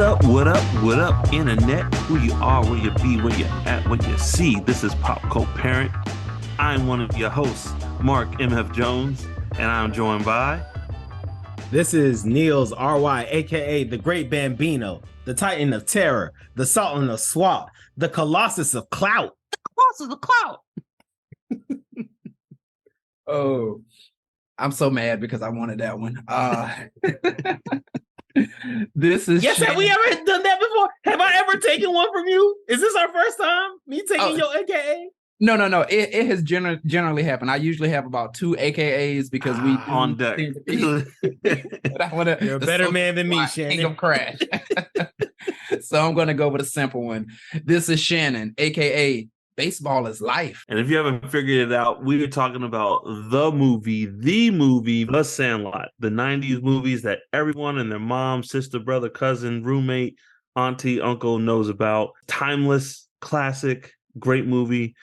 What up, internet? Who you are, where you be, where you at, what you see. This is Pop Co-Parent. I'm one of your hosts, Mark MF Jones, and I'm joined by... This is Niels RY, aka the Great Bambino, the Titan of Terror, the Sultan of Swap, the Colossus of Clout. Oh, I'm so mad because I wanted that one. This is Have we ever done that before? Have I ever taken one from you? Is this our first time? Me taking your AKA? No. It has generally happened. I usually have about 2 AKAs because we on deck. You're a better man than me, Shannon. Kingdom Crash. So I'm going to go with a simple one. This is Shannon, AKA Baseball is Life. And if you haven't figured it out, we are talking about the movie, The Sandlot, the 90s movies that everyone and their mom, sister, brother, cousin, roommate, auntie, uncle knows about. Timeless, classic, great movie.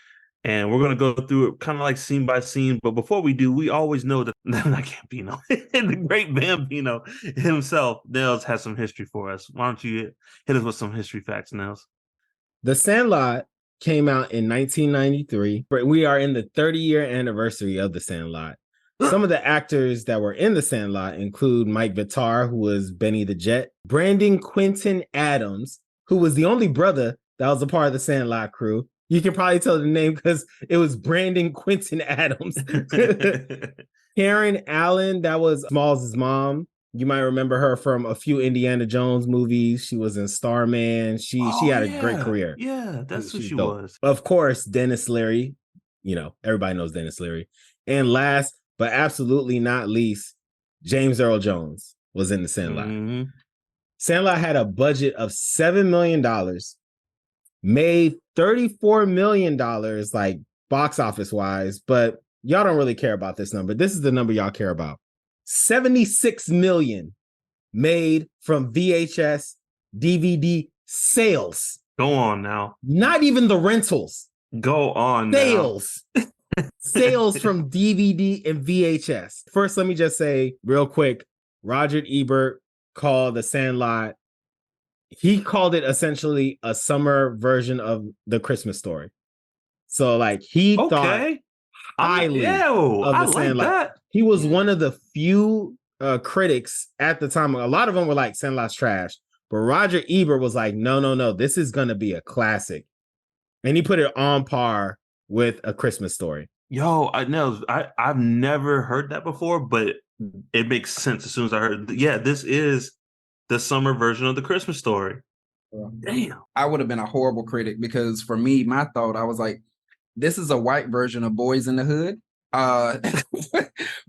And we're going to go through it kind of like scene by scene. But before we do, we always know that I can't be the great Bambino himself, Nels, has some history for us. Why don't you hit us with some history facts, Nels? The Sandlot came out in 1993. We are in the 30-year anniversary of The Sandlot. Some of the actors that were in The Sandlot include Mike Vitar, who was Benny the Jet, Brandon Quinton Adams, who was the only brother that was a part of The Sandlot crew. You can probably tell the name because it was Brandon Quinton Adams. Karen Allen, that was Smalls' mom. You might remember her from a few Indiana Jones movies. She was in Starman. She had a great career. Yeah, that's who she was. Of course, Dennis Leary. You know, everybody knows Dennis Leary. And last, but absolutely not least, James Earl Jones was in The Sandlot. Mm-hmm. Sandlot had a budget of $7 million, made $34 million, like box office wise, but y'all don't really care about this number. This is the number y'all care about. 76 million made from VHS DVD sales. Go on now. Not even the rentals. Go on sales. Now. Sales from DVD and VHS. First, let me just say real quick, Roger Ebert called The Sandlot, he called it essentially a summer version of The Christmas Story. So like he thought highly of The Sandlot. That. He was one of the few critics at the time. A lot of them were like, Sandlot's trash. But Roger Ebert was like, no, this is going to be a classic. And he put it on par with A Christmas Story. Yo, I've never heard that before, but it makes sense as soon as I heard it. Yeah, this is the summer version of The Christmas Story. Damn. I would have been a horrible critic because for me, my thought, I was like, this is a white version of Boys in the Hood.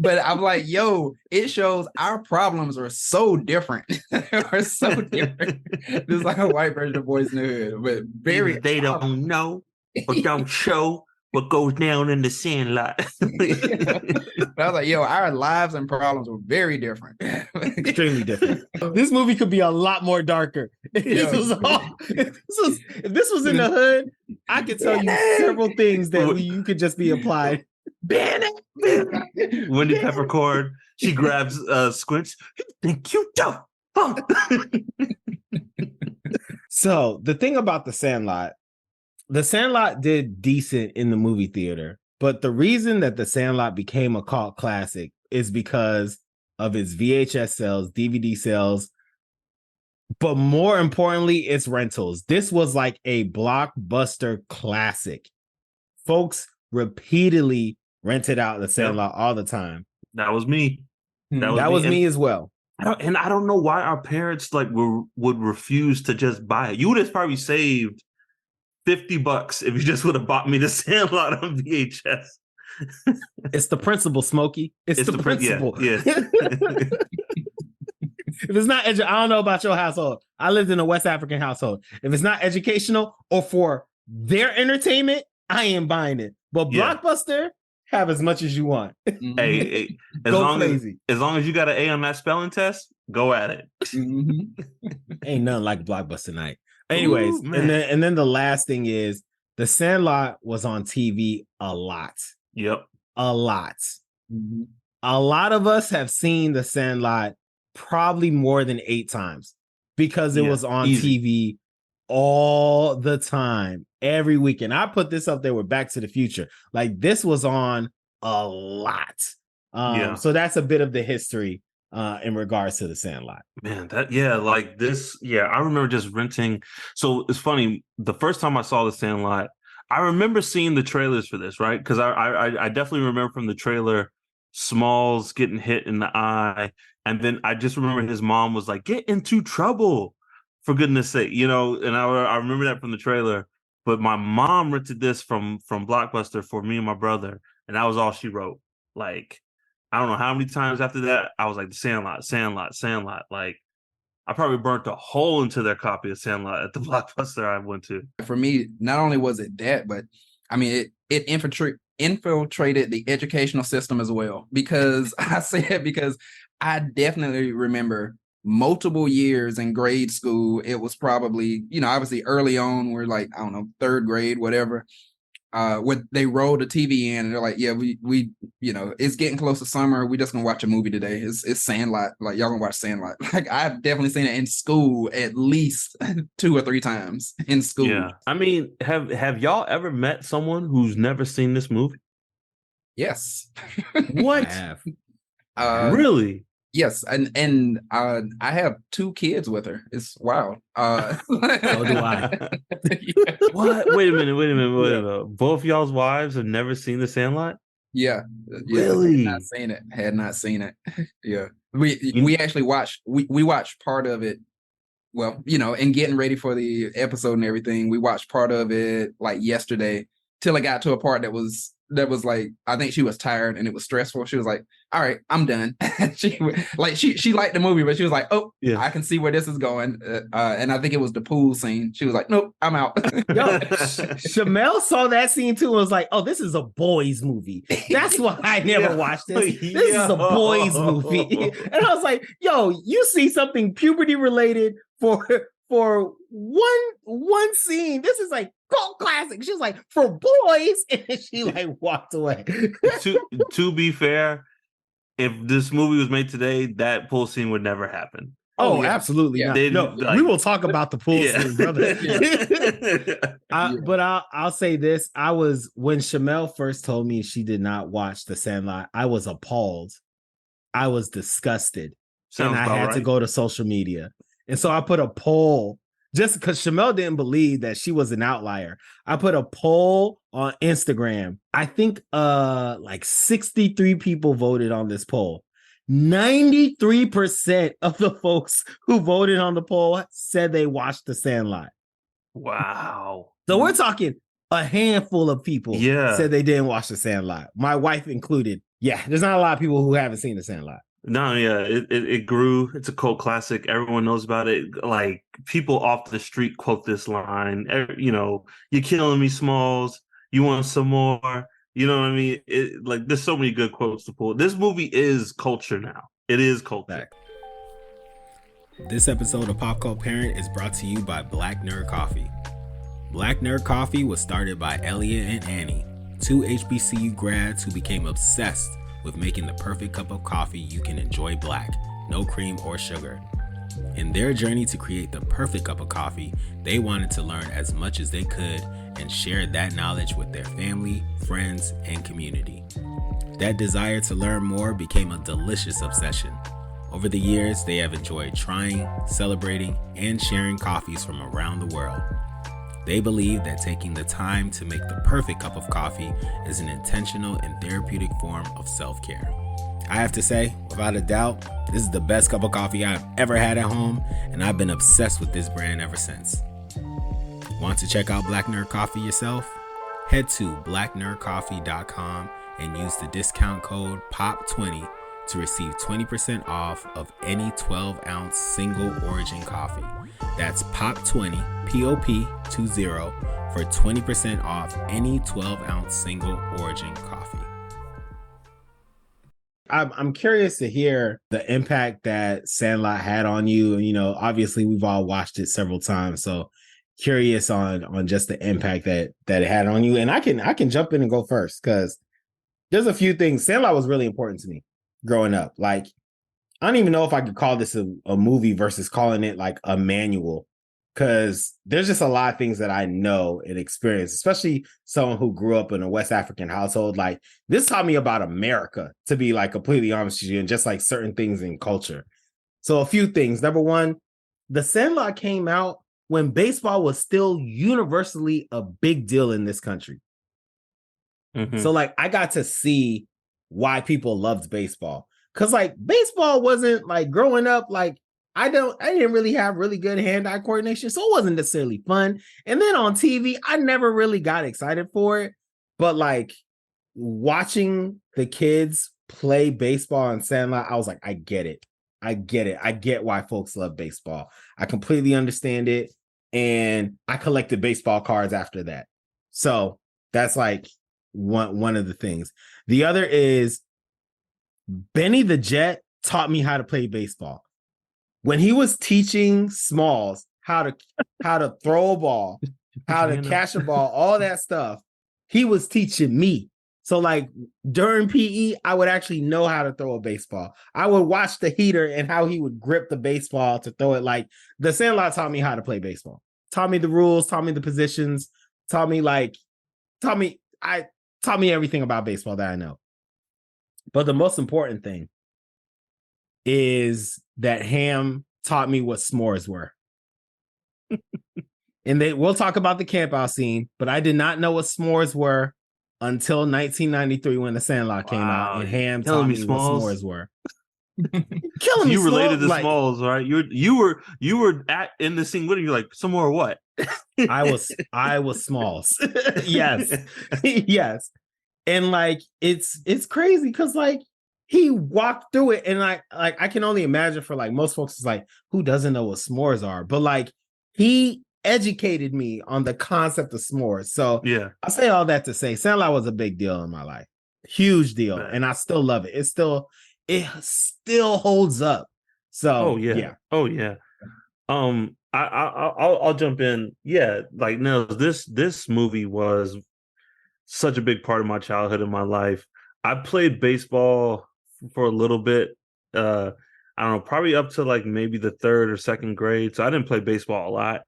But I'm like, yo, it shows our problems are so different. Are so different. This is like a white version of Boys in the Hood, but very. They don't know or don't show what goes down in the Sandlot. But I was like, yo, our lives and problems were very different. Extremely different. This movie could be a lot more darker. If this was in the hood, I could tell you several things that you could just be applied. Wendy Peppercorn, she grabs Squinch. You think you don't? Huh? So the thing about The Sandlot did decent in the movie theater, but the reason that The Sandlot became a cult classic is because of its VHS sales, DVD sales, but more importantly, its rentals. This was like a blockbuster classic. Folks repeatedly rented out The Sandlot all the time. That was me. That was me as well. And I don't know why our parents would refuse to just buy it. You would have probably saved $50 if you just would have bought me The Sandlot on VHS. It's the principle, Smokey. It's the principle. Yeah. If it's not I don't know about your household. I lived in a West African household. If it's not educational or for their entertainment, I ain't buying it. But Blockbuster, have as much as you want. Hey, as long as you got an A on that spelling test, go at it. Ain't nothing like Blockbuster night. Anyways, ooh, and then the last thing is The Sandlot was on TV a lot. Yep. A lot. Mm-hmm. A lot of us have seen The Sandlot probably more than 8 times. because it was on easy. TV all the time, every weekend. I put this up there with Back to the Future. Like this was on a lot. So that's a bit of the history in regards to the Sandlot. Man, like this, I remember just renting. So it's funny, the first time I saw the Sandlot, I remember seeing the trailers for this, right? Because I definitely remember from the trailer Smalls getting hit in the eye, and then I just remember his mom was like, "Get into trouble, for goodness sake," And I remember that from the trailer. But my mom rented this from Blockbuster for me and my brother, and that was all she wrote. Like, I don't know how many times after that I was like, the Sandlot, Sandlot, Sandlot. Like, I probably burnt a hole into their copy of Sandlot at the Blockbuster I went to. For me, not only was it that, but I mean, it infiltrated the educational system as well. Because I say it because I definitely remember multiple years in grade school. It was probably, obviously early on, we're like, I don't know, third grade, whatever. When they rolled the TV in and they're like, yeah, we it's getting close to summer. We just gonna watch a movie today. It's Sandlot. Like, y'all gonna watch Sandlot. Like, I've definitely seen it in school at least 2 or 3 times in school. Yeah. I mean, have y'all ever met someone who's never seen this movie? Yes. What? I have. Really? Yes, and I have 2 kids with her. It's wild. So do I. Yeah. What? Wait a minute. Both y'all's wives have never seen the Sandlot? Yeah. Really? Had not seen it. Yeah. We actually watched we watched part of it. Well, and getting ready for the episode and everything, we watched part of it like yesterday till it got to a part that was like, I think she was tired and it was stressful. She was like, all right, I'm done. she liked the movie, but she was like, oh, yeah, I can see where this is going. And I think it was the pool scene. She was like, nope, I'm out. Yo, Shamel saw that scene too and was like, oh, this is a boys movie. That's why I never watched this. This is a boys movie. And I was like, yo, you see something puberty related for one scene. This is like cult classic. She was like, for boys, and she like walked away. To be fair, if this movie was made today, that pool scene would never happen. Oh, yeah. Absolutely not. No, we will talk about the pool scene, brother. But I'll say this: when Shamel first told me she did not watch The Sandlot, I was appalled. I was disgusted, and I had to go to social media. And so I put a poll, just because Shamel didn't believe that she was an outlier. I put a poll on Instagram. I think like 63 people voted on this poll. 93% of the folks who voted on the poll said they watched The Sandlot. Wow. So we're talking a handful of people said they didn't watch The Sandlot. My wife included. Yeah, there's not a lot of people who haven't seen The Sandlot. No, yeah, it grew. It's a cult classic. Everyone knows about it. Like, people off the street quote this line. You're killing me, Smalls. You want some more? You know what I mean? Like, there's so many good quotes to pull. This movie is culture now. It is culture. This episode of Pop Cult Parent is brought to you by Black Nerd Coffee. Black Nerd Coffee was started by Elliot and Annie, 2 HBCU grads who became obsessed with making the perfect cup of coffee you can enjoy black, no cream or sugar. In their journey to create the perfect cup of coffee, they wanted to learn as much as they could and share that knowledge with their family, friends, and community. That desire to learn more became a delicious obsession. Over the years, they have enjoyed trying, celebrating, and sharing coffees from around the world. They believe that taking the time to make the perfect cup of coffee is an intentional and therapeutic form of self-care. I have to say, without a doubt, this is the best cup of coffee I've ever had at home, and I've been obsessed with this brand ever since. Want to check out Black Nerd Coffee yourself? Head to blacknerdcoffee.com and use the discount code POP20 to receive 20% off of any 12-ounce single origin coffee. That's POP20, POP20, for 20% off any 12-ounce single origin coffee. I'm curious to hear the impact that Sandlot had on you. Obviously we've all watched it several times, so curious on just the impact that it had on you. And I can jump in and go first because there's a few things. Sandlot was really important to me growing up. Like, I don't even know if I could call this a movie versus calling it like a manual, because there's just a lot of things that I know and experience, especially someone who grew up in a West African household. Like, this taught me about America, to be like completely honest with you, and just like certain things in culture. So a few things. Number one, The Sandlot came out when baseball was still universally a big deal in this country. Mm-hmm. So like I got to see why people loved baseball. Cause like baseball wasn't like growing up, like I didn't really have really good hand-eye coordination. So it wasn't necessarily fun. And then on TV, I never really got excited for it. But like watching the kids play baseball in Sandlot, I was like, I get it. I get it. I get why folks love baseball. I completely understand it. And I collected baseball cards after that. So that's like one of the things. The other is Benny the Jet taught me how to play baseball. When he was teaching Smalls how to throw a ball, how to catch a ball, all that stuff, he was teaching me. So like during PE, I would actually know how to throw a baseball. I would watch the heater and how he would grip the baseball to throw it. Like The Sandlot taught me how to play baseball. Taught me the rules, taught me the positions, taught me everything about baseball that I know. But the most important thing is that Ham taught me what s'mores were. And we'll talk about the campout scene, but I did not know what s'mores were until 1993 when The Sandlot came out, and Ham taught me what s'mores were. So you related to Smalls, right? You were in the scene with him. You're like, some more what? I was Smalls. Yes. Yes. And like it's crazy because like he walked through it, and I can only imagine for like most folks, it's like, who doesn't know what s'mores are? But like he educated me on the concept of s'mores. So yeah, I say all that to say Sandlot was a big deal in my life. Huge deal. Man. And I still love it. It still holds up. So yeah. Oh yeah. I'll jump in. Yeah, like no, this movie was such a big part of my childhood and my life. I played baseball for a little bit. I don't know, probably up to like maybe the third or second grade. So I didn't play baseball a lot.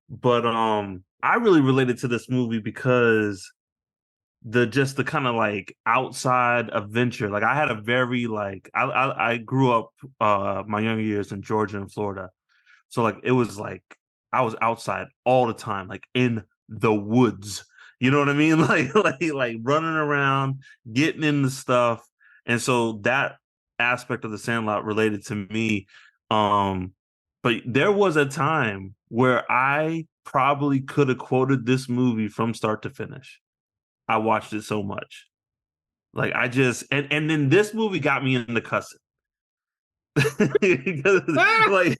But I really related to this movie because the kind of like outside adventure. Like I had a very like I grew up my younger years in Georgia and Florida. So like it was like I was outside all the time, like in the woods. You know what I mean? Like running around, getting into stuff. And so that aspect of the Sandlot related to me. But there was a time where I probably could have quoted this movie from start to finish. I watched it so much. Like I just and then this movie got me into cussing. Because, like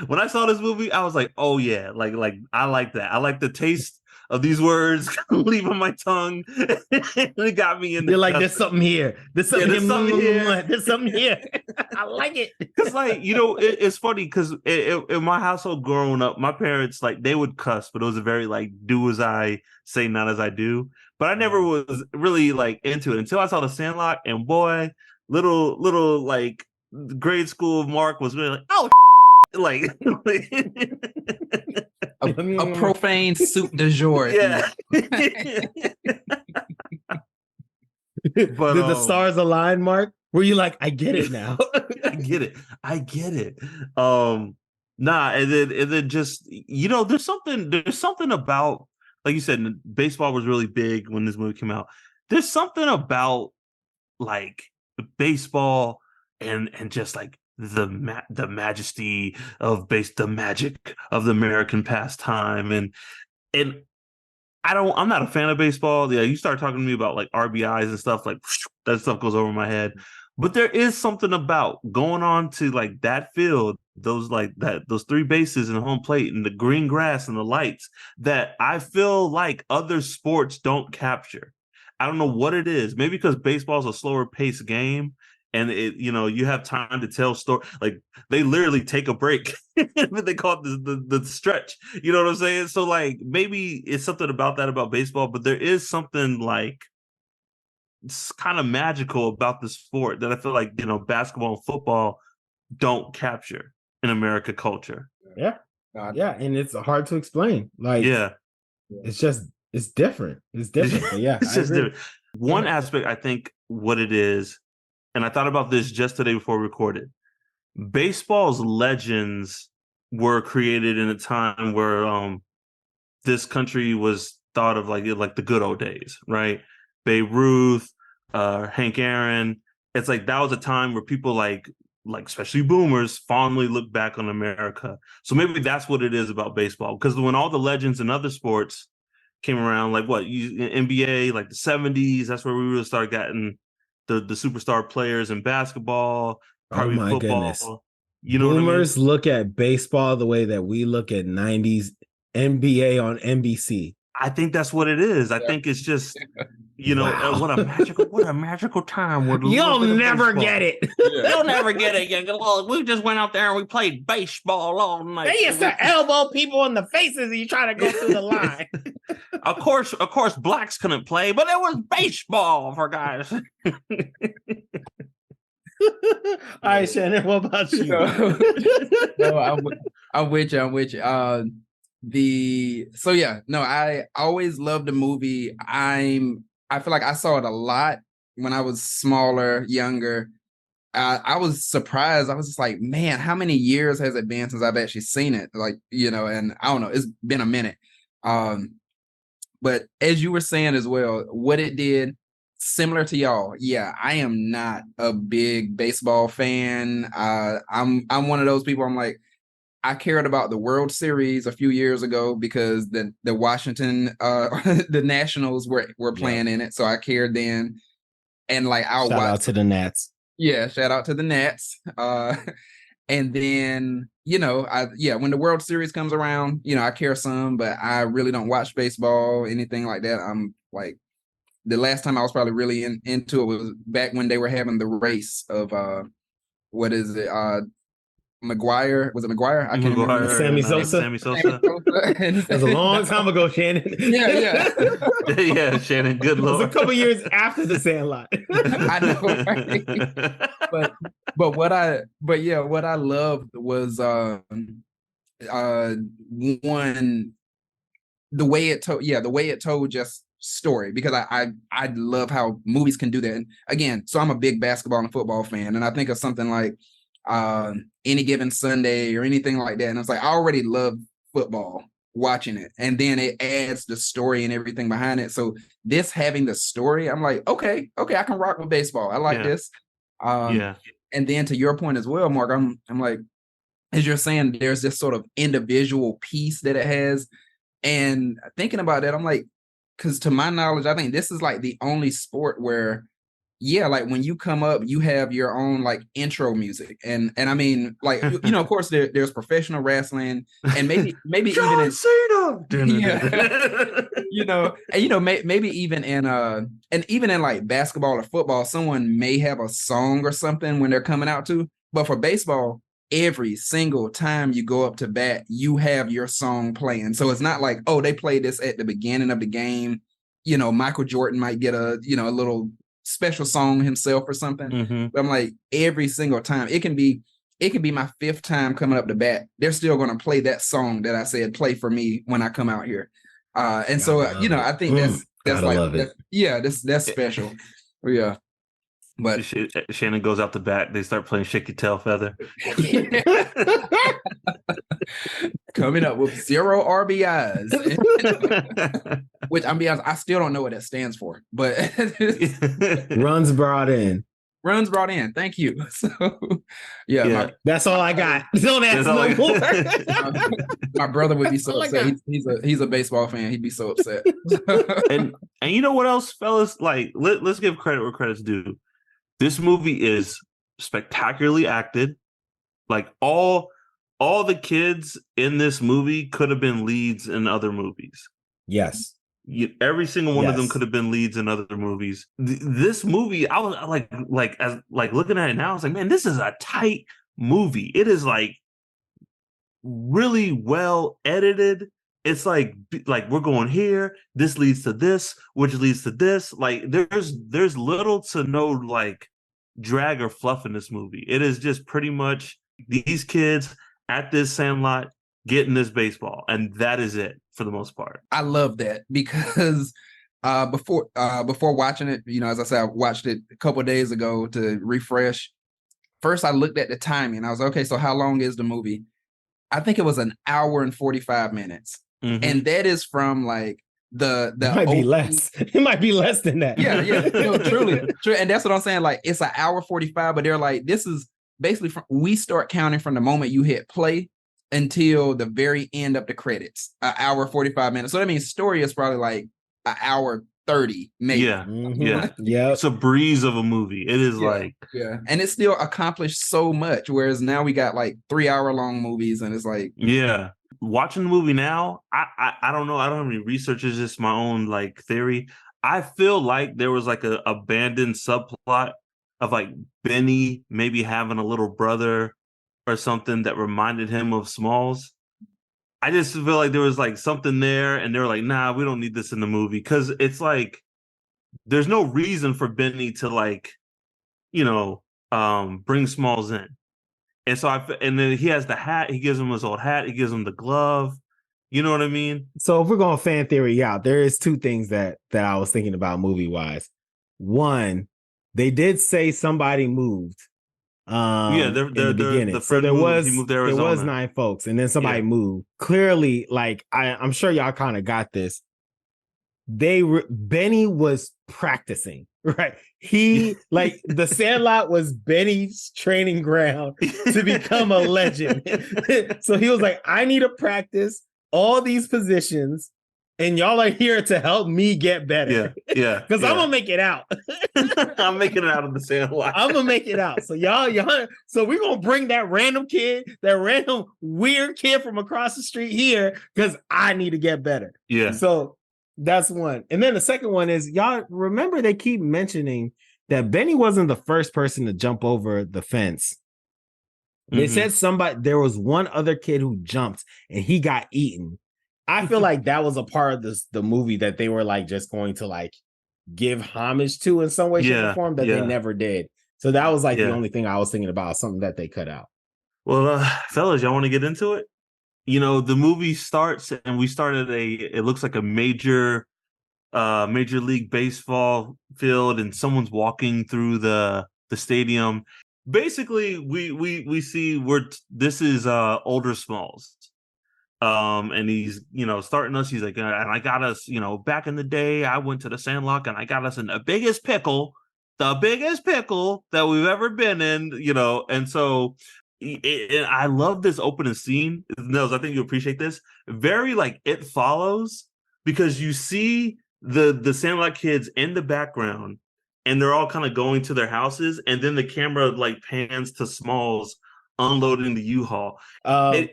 when I saw this movie, I was like, "Oh yeah, like I like that. I like the taste of these words leaving my tongue." It got me in. You're like, "There's something here. There's something here. There's something here." I like it because, like, you know, it's funny because in my household growing up, my parents like they would cuss, but it was a very like do as I say, not as I do. But I never was really like into it until I saw The Sandlot, and boy, little like. Grade school Mark was really like, oh, like a profane soup du jour. Yeah. But did the stars align, Mark? Were you like, I get it now? I get it. Nah, and then just, you know, there's something about, like you said, baseball was really big when this movie came out. There's something about like baseball and just like the majesty of the magic of the American pastime, and I'm not a fan of baseball. Yeah, you start talking to me about like RBIs and stuff, like that stuff goes over my head. But there is something about going on to like that field, those three bases and the home plate and the green grass and the lights that I feel like other sports don't capture. I don't know what it is. Maybe because baseball is a slower paced game. And it, you know, you have time to tell story. Like they literally take a break. They call it the stretch. You know what I'm saying? So like maybe it's something about that about baseball, but there is something like it's kind of magical about the sport that I feel like, you know, basketball and football don't capture in America culture. Yeah. Yeah. And it's hard to explain. Like, it's different. It's different. But yeah, It's I just agree. different. One aspect, I think, what it is, and I thought about this just today before we recorded. Baseball's legends were created in a time where this country was thought of like the good old days, right? Babe Ruth, Hank Aaron. It's like that was a time where people like especially boomers fondly look back on America. So maybe that's what it is about baseball. Because when all the legends in other sports came around, like NBA, like the 70s, that's where we really started getting the superstar players in basketball, Oh probably my goodness. football. You know Boomers what I mean? look at baseball the way that we look at 90s NBA on NBC. I think that's what it is. I think it's just, Wow. what a magical time with a little You'll bit of never baseball. get it. You'll never get it. Look, we just went out there and we played baseball all night. They used to elbow people in the faces and you try to go through the line. Of course, blacks couldn't play, but it was baseball for guys. All right, Shannon, what about you? No, I'm with you. I'm with you. I always loved the movie. I feel like I saw it a lot when I was smaller, younger. I was surprised. I was just like, man, how many years has it been since I've actually seen it? Like, and I don't know, it's been a minute. But as you were saying as well, what it did, similar to y'all, yeah, I am not a big baseball fan. I'm one of those people. I'm like, I cared about the World Series a few years ago because the Washington the Nationals were playing in it, so I cared then. And like I'll shout watch out to the Nats. Yeah, shout out to the Nats. And then when the World Series comes around, I care some, but I really don't watch baseball, anything like that. I'm like, the last time I was probably really into it was back when they were having the race of what is it? McGuire, was it McGuire? I can't remember. Sammy Sosa. Sammy Sosa. That was a long time ago, Shannon. Yeah. Yeah, Shannon. Good Lord. It was a couple years after the Sandlot. I know, right? But what I loved was one, the way it told just story, because I love how movies can do that. And again, so I'm a big basketball and football fan, and I think of something like Any Given Sunday or anything like that, and it's like I already love football watching it, and then it adds the story and everything behind it. So this having the story, I'm like, okay, I can rock with baseball. I like this. And then to your point as well, Mark, I'm like, as you're saying, there's this sort of individual piece that it has, and thinking about that, I'm like, because to my knowledge, I think this is like the only sport where, like when you come up, you have your own like intro music, and I mean, like of course there's professional wrestling, and maybe John even Cena. maybe even in like basketball or football, someone may have a song or something when they're coming out too. But for baseball, every single time you go up to bat, you have your song playing. So it's not like, oh, they play this at the beginning of the game. Michael Jordan might get a little special song himself or something. Mm-hmm. But I'm like, every single time, it can be my fifth time coming up to bat, they're still going to play that song that I said play for me when I come out here. And so I think that's like that's special. Yeah. But Shannon goes out the back. They start playing "Shake Your Tail Feather." Coming up with 0 RBIs, which I'm be honest, I still don't know what that stands for. But runs brought in. Runs brought in. Thank you. So, that's all I got. Don't ask no more. My brother would be so upset. He's a baseball fan. He'd be so upset. and you know what else, fellas? Like, let's give credit where credit's due. This movie is spectacularly acted. Like all the kids in this movie could have been leads in other movies. Yes. Every single one of them could have been leads in other movies. This movie, I was like looking at it now, I was like, man, this is a tight movie. It is like really well edited. It's like we're going here, this leads to this, which leads to this. Like there's little to no like drag or fluff in this movie. It is just pretty much these kids at this Sandlot getting this baseball, and that is it for the most part. I love that because before watching it, as I said, I watched it a couple of days ago to refresh. First, I looked at the timing. I was like, okay, so how long is the movie? I think it was an hour and 45 minutes. Mm-hmm. And that is from like the it might be less. It might be less than that. Yeah. No, truly. And that's what I'm saying. Like, it's an hour 45, but they're like, this is basically we start counting from the moment you hit play until the very end of the credits, an hour 45 minutes. So that means story is probably like an hour 30, maybe. Yeah. Yeah. Yeah. It's a breeze of a movie. It is and it still accomplished so much. Whereas now we got like 3-hour-long movies, and it's like, watching the movie now, I don't know. I don't have any research. It's just my own like theory. I feel like there was like a abandoned subplot of like Benny maybe having a little brother or something that reminded him of Smalls. I just feel like there was like something there, and they were like, nah, we don't need this in the movie, because it's like there's no reason for Benny to like, bring Smalls in. And so and then he has the hat, he gives him his old hat, he gives him the glove. You know what I mean? So if we're going fan theory out, there is two things that I was thinking about movie wise. One, they did say somebody moved. In the beginning. So there was 9 folks, and then somebody moved. Clearly, like I'm sure y'all kind of got this. Benny was practicing, right? He like the Sandlot was Benny's training ground to become a legend. So he was like, I need to practice all these positions, and y'all are here to help me get better. Yeah. Because I'm gonna make it out. I'm making it out of the Sandlot. I'm gonna make it out. So y'all, so we're gonna bring that random weird kid from across the street here because I need to get better. Yeah. So that's one. And then the second one is, y'all remember they keep mentioning that Benny wasn't the first person to jump over the fence. They said there was one other kid who jumped and he got eaten. I feel like that was a part of the movie that they were like just going to like give homage to in some way, shape, or form that they never did. So that was like the only thing I was thinking about, something that they cut out. Well, fellas, y'all want to get into it? The movie starts and we started it looks like a major league baseball field, and someone's walking through the stadium. Basically, we see this is older Smalls. And he's, starting us. He's like, and I got us, back in the day, I went to the Sandlot and I got us in the biggest pickle that we've ever been in, and so I love this opening scene. Nels, I think you appreciate this. Very like It Follows, because you see the Sandlot kids in the background and they're all kind of going to their houses, and then the camera like pans to Smalls unloading the U-Haul. I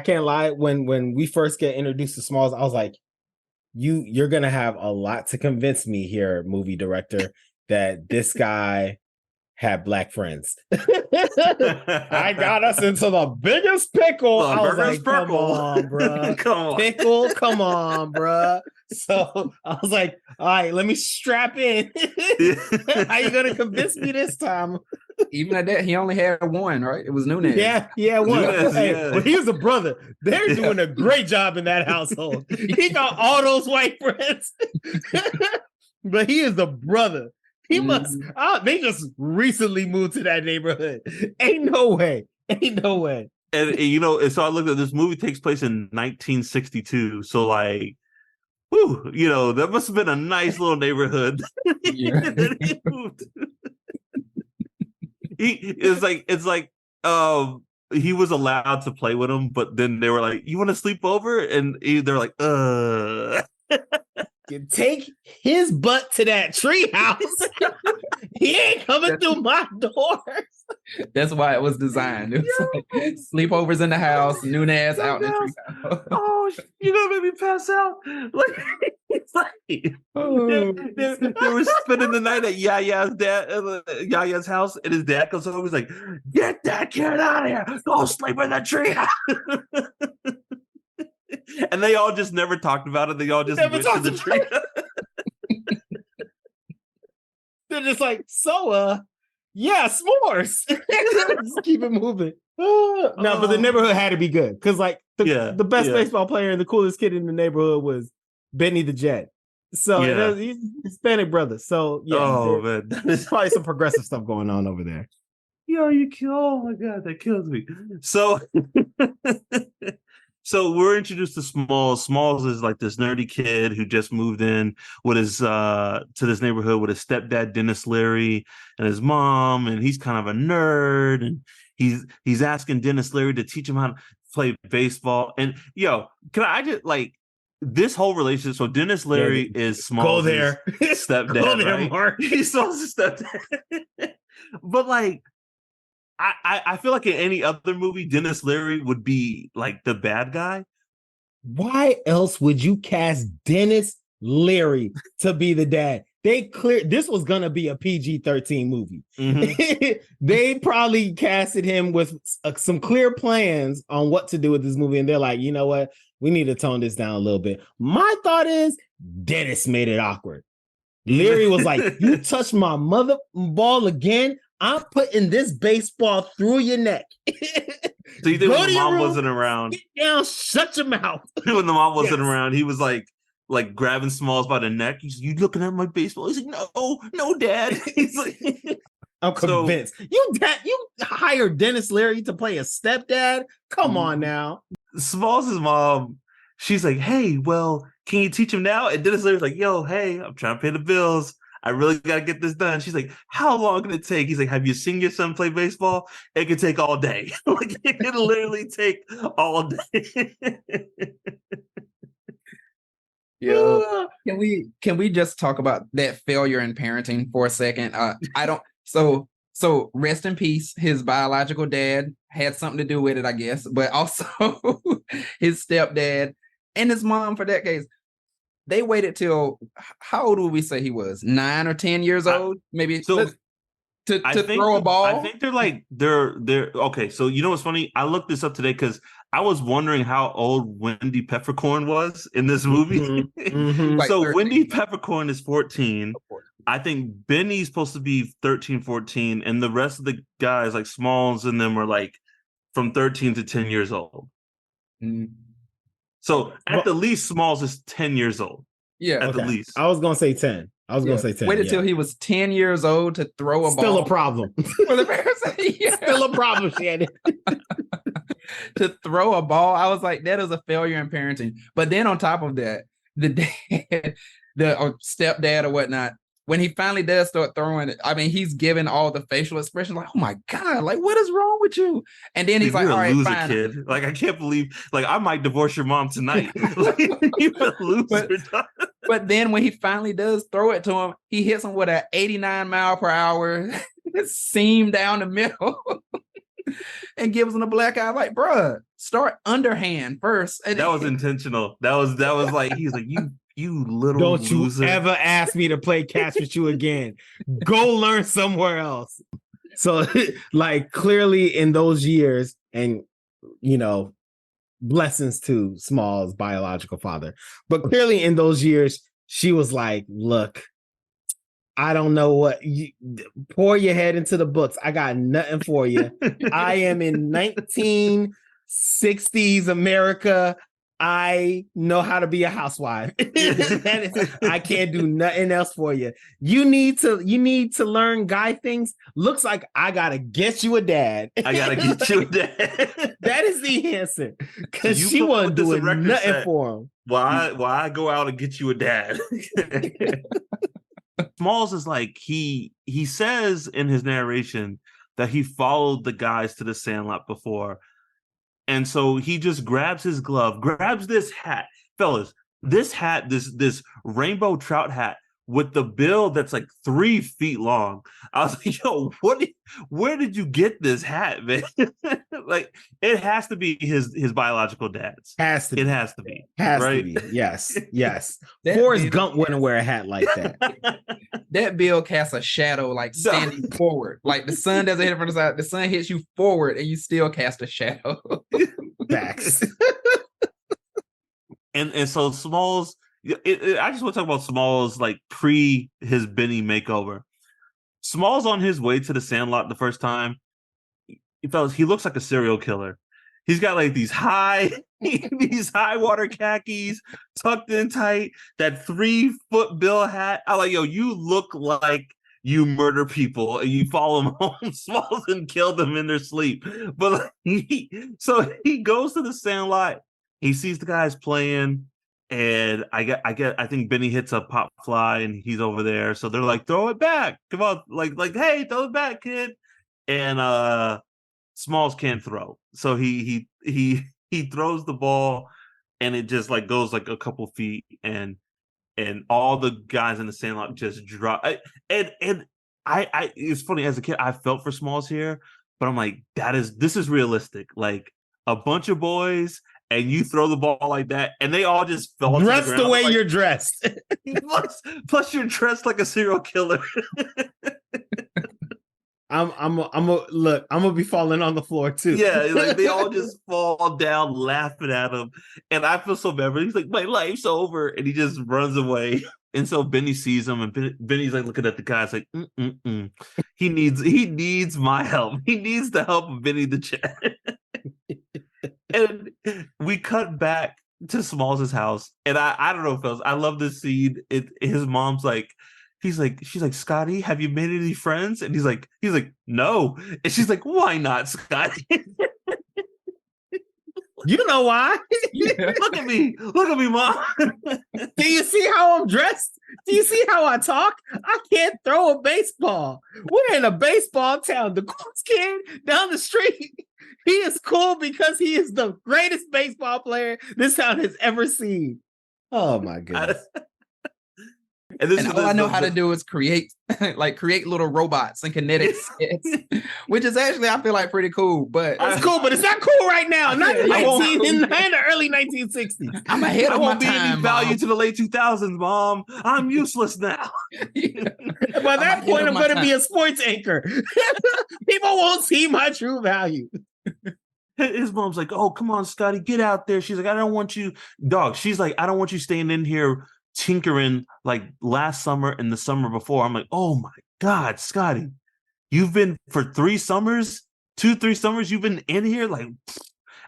can't lie. When we first get introduced to Smalls, I was like, you're gonna have a lot to convince me here, movie director, that this guy had black friends. I got us into the biggest pickle. I was like, come on, bro. Come on. Pickle, come on, bro. So I was like, all right, let me strap in. How you gonna convince me this time? Even at that, he only had one, right? It was Nunez. Yeah, one. Nunez, But he was a brother. They're doing a great job in that household. He got all those white friends. But he is the brother. He must. They just recently moved to that neighborhood. Ain't no way. And so I looked at this movie takes place in 1962. So like, that must have been a nice little neighborhood. That he moved. It's like he was allowed to play with him, but then they were like, "You want to sleep over?" And they're like, Take his butt to that treehouse. He ain't coming through my doors. That's why it was designed. It was like sleepovers in the house, Nunez out in the treehouse. Oh, you're gonna make me pass out. Like it's like they were spending the night at Yaya's house, and his dad comes home. He's like, "Get that kid out of here! Go sleep in the treehouse." And they all just never talked about it. They all just went to the tree. They're just like, so Yeah, s'mores. Just keep it moving. No, but the neighborhood had to be good because, like, the best baseball player and the coolest kid in the neighborhood was Benny the Jet. So he's a Hispanic brother. So yeah, man, there's probably some progressive stuff going on over there. Yo, oh my God, that kills me. So, so we're introduced to Smalls. Smalls is like this nerdy kid who just moved in with his to this neighborhood with his stepdad Dennis Leary and his mom, and he's kind of a nerd, and he's asking Dennis Leary to teach him how to play baseball. And yo, can I just like this whole relationship? So Dennis Leary is Smalls' stepdad. Go there, right? Mark. He's Smalls' stepdad. But like, I feel like in any other movie, Dennis Leary would be like the bad guy. Why else would you cast Dennis Leary to be the dad? This was gonna be a PG-13 movie. Mm-hmm. They probably casted him with some clear plans on what to do with this movie, and they're like, you know what? We need to tone this down a little bit. My thought is Dennis made it awkward. Leary was like, "You touched my mother ball again. I'm putting this baseball through your neck." So you think when the mom wasn't around? Sit down, shut your mouth. When the mom wasn't around, he was like grabbing Smalls by the neck. He's, "You looking at my baseball?" He's like, no, Dad." He's like, I'm convinced. You hired Dennis Leary to play a stepdad? Come on now. Smalls' mom, she's like, "Hey, well, can you teach him now?" And Dennis Leary's like, "Yo, hey, I'm trying to pay the bills. I really got to get this done." She's like, "How long can it take?" He's like, "Have you seen your son play baseball? It could take all day." Like, it could literally take all day. Yo, can we just talk about that failure in parenting for a second? So rest in peace. His biological dad had something to do with it, I guess, but also his stepdad and his mom for decades. They waited till, how old would we say he was? 9 or 10 years old, maybe. So to throw a ball. I think they're okay. So you know what's funny? I looked this up today because I was wondering how old Wendy Peppercorn was in this movie. Mm-hmm. So like Wendy Peppercorn is 14. I think Benny's supposed to be 13, 14, and the rest of the guys, like Smalls and them, were like from 13 to 10 years old. Mm. So at the least, Smalls is 10 years old. Yeah, at the least. I was gonna say 10. Gonna say 10. Waited till he was 10 years old to throw a ball. Still a problem. For the parents, Still a problem, Shannon. To throw a ball, I was like, that is a failure in parenting. But then on top of that, the dad, or stepdad or whatnot, when he finally does start throwing it, I mean, he's giving all the facial expressions like, "Oh my God, like, what is wrong with you?" And then he's like, "All right, loser, fine." Kid. Like, I can't believe, like, I might divorce your mom tonight. Like, you're a loser. But then when he finally does throw it to him, he hits him with an 89 mile per hour seam down the middle and gives him a black eye. Like, bruh, start underhand first. And that was intentional. That was like, he's like, you little don't loser. You ever ask me to play catch with you again. Go learn somewhere else. So like clearly in those years, and you know, blessings to Small's biological father, but clearly in those years, she was like, "Look, I don't know what you pour your head into the books. I got nothing for you. I am in 1960s America. I know how to be a housewife. I can't do nothing else for you. You need to learn guy things. Looks like I gotta get you a dad. I gotta get you a dad. That is the answer. Because she wasn't doing nothing for him. Why I go out and get you a dad? Smalls is like, he says in his narration that he followed the guys to the Sandlot before. And so he just grabs his glove, grabs this hat. Fellas, this hat, this rainbow trout hat with the bill that's like 3 feet long. I was like, yo, where did you get this hat, man? Like, it has to be his biological dad's. It has to be. Has right? to be. Yes. Forrest Gump wouldn't wear a hat like that. That bill casts a shadow, like standing forward. Like the sun doesn't hit from the side. The sun hits you forward and you still cast a shadow. Facts. And so Smalls, I just want to talk about Smalls like pre his Benny makeover. Smalls on his way to the Sandlot the first time. Fellas, he looks like a serial killer. He's got like these high water khakis tucked in tight, that 3-foot bill hat. I like, yo, you look like you murder people and you follow them home, Smalls, and kill them in their sleep. But so he goes to the Sandlot, he sees the guys playing, and I think Benny hits a pop fly and he's over there. So they're like, throw it back. Come on, like, hey, throw it back, kid. And Smalls can't throw, so he throws the ball, and it just like goes like a couple feet, and all the guys in the Sandlot just drop. And I it's funny, as a kid I felt for Smalls here, but I'm like, this is realistic. Like a bunch of boys, and you throw the ball like that, and they all just fell dressed to the way like, you're dressed. plus you're dressed like a serial killer. I'm gonna be falling on the floor too. Yeah, like they all just fall down laughing at him, and I feel so bad. But he's like, "My life's over," and he just runs away. And so Benny sees him, and Benny's like looking at the guys like, He needs my help. He needs the help of Benny the Jet. And we cut back to Smalls' house, and I don't know, fellas, I love this scene. His mom's like, she's like, Scotty, have you made any friends? And he's like, no. And she's like, why not, Scotty? You know why? Look at me, Mom. Do you see how I'm dressed? Do you see how I talk? I can't throw a baseball. We're in a baseball town. The coolest kid down the street, he is cool because he is the greatest baseball player this town has ever seen. Oh my goodness. And all I know how to do is create little robots and kinetic sets, which is actually, I feel like, pretty cool. But it's cool, but it's not cool right now. Not in the early 1960s. I'm ahead of my time. I won't be any value to the late 2000s, Mom. I'm useless now. By that point, I'm going to be a sports anchor. People won't see my true value. His mom's like, oh, come on, Scotty, get out there. She's like, I don't want you, dog. She's like, I don't want you staying in here tinkering like last summer and the summer before. I'm like, oh my God, Scotty, you've been for 3 summers, 2-3 summers, you've been in here. Like,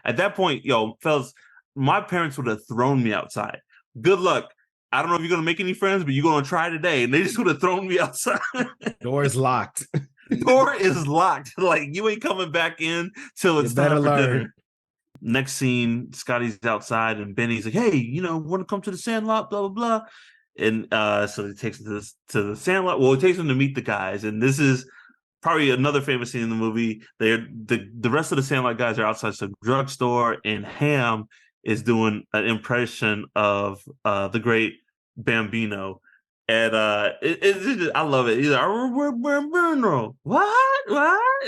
at that point, yo, fellas, my parents would have thrown me outside. Good luck. I don't know if you're gonna make any friends, but you're gonna try today. And they just would have thrown me outside. Door is locked. Door is locked. Like, you ain't coming back in till it's time for dinner. Next scene, Scotty's outside, and Benny's like, hey, want to come to the Sandlot, blah, blah, blah. And so he takes him to the Sandlot. Well, he takes him to meet the guys. And this is probably another famous scene in the movie. The rest of the Sandlot guys are outside some drugstore, and Ham is doing an impression of the great Bambino. And I love it. He's like, Bambino. What?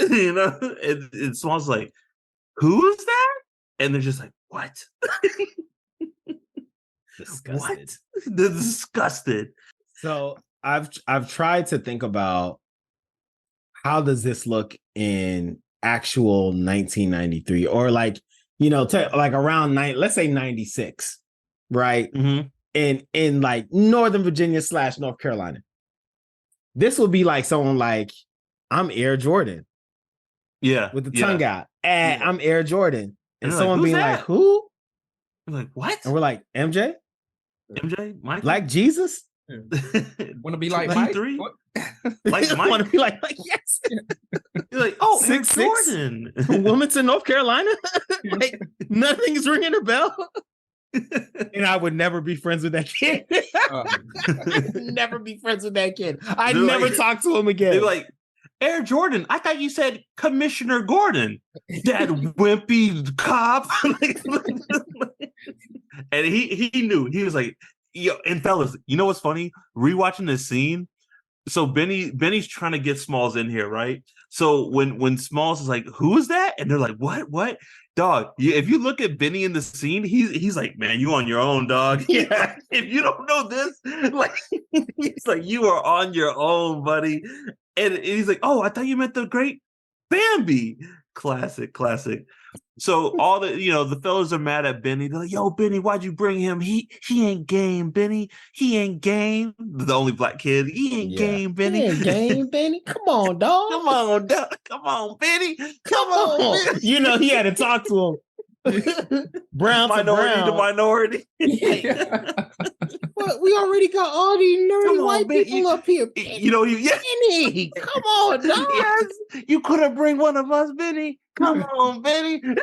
It Smalls like, who is that? And they're just like, what? Disgusted. What? They're disgusted. So I've tried to think about, how does this look in actual 1993, or like around let's say 96, right? Mm-hmm. In like Northern Virginia / North Carolina. This would be like someone like, I'm Air Jordan. Yeah. With the tongue out. And I'm Air Jordan. And someone like, being that? like, who? I'm like, what? And we're like, MJ? Mike? Like Jesus? Want to be like Mike? Like Mike? Want to be like yes. You're like, oh, 6'6" Jordan. Wilmington, North Carolina? Like, nothing is ringing a bell. And I would never be friends with that kid. Never be friends with that kid. I'd never talk to him again. They're like, Air Jordan, I thought you said Commissioner Gordon, that wimpy cop. And he knew. He was like, yo, and fellas, you know what's funny? Rewatching this scene, so Benny's trying to get Smalls in here, right? So when Smalls is like, who is that? And they're like, what? Dog, if you look at Benny in the scene, he's like, man, you on your own, dog. Yeah. If you don't know this, like, he's like, you are on your own, buddy. And he's like, oh, I thought you meant the great Bambi. Classic. So all the fellas are mad at Benny. They're like, "Yo, Benny, why'd you bring him? He ain't game, Benny. He ain't game." The only black kid. He ain't game, Benny. He ain't game, Benny. Come on, dog. Come on, come on, Benny. Come on, Benny. You know, he had to talk to him. Brown Minority to to brown. minority. But we already got all these nerdy Come on, white Benny. people up here. Benny, Come on, dog. yes, you could have bring one of us, Benny. Come on, Benny. Come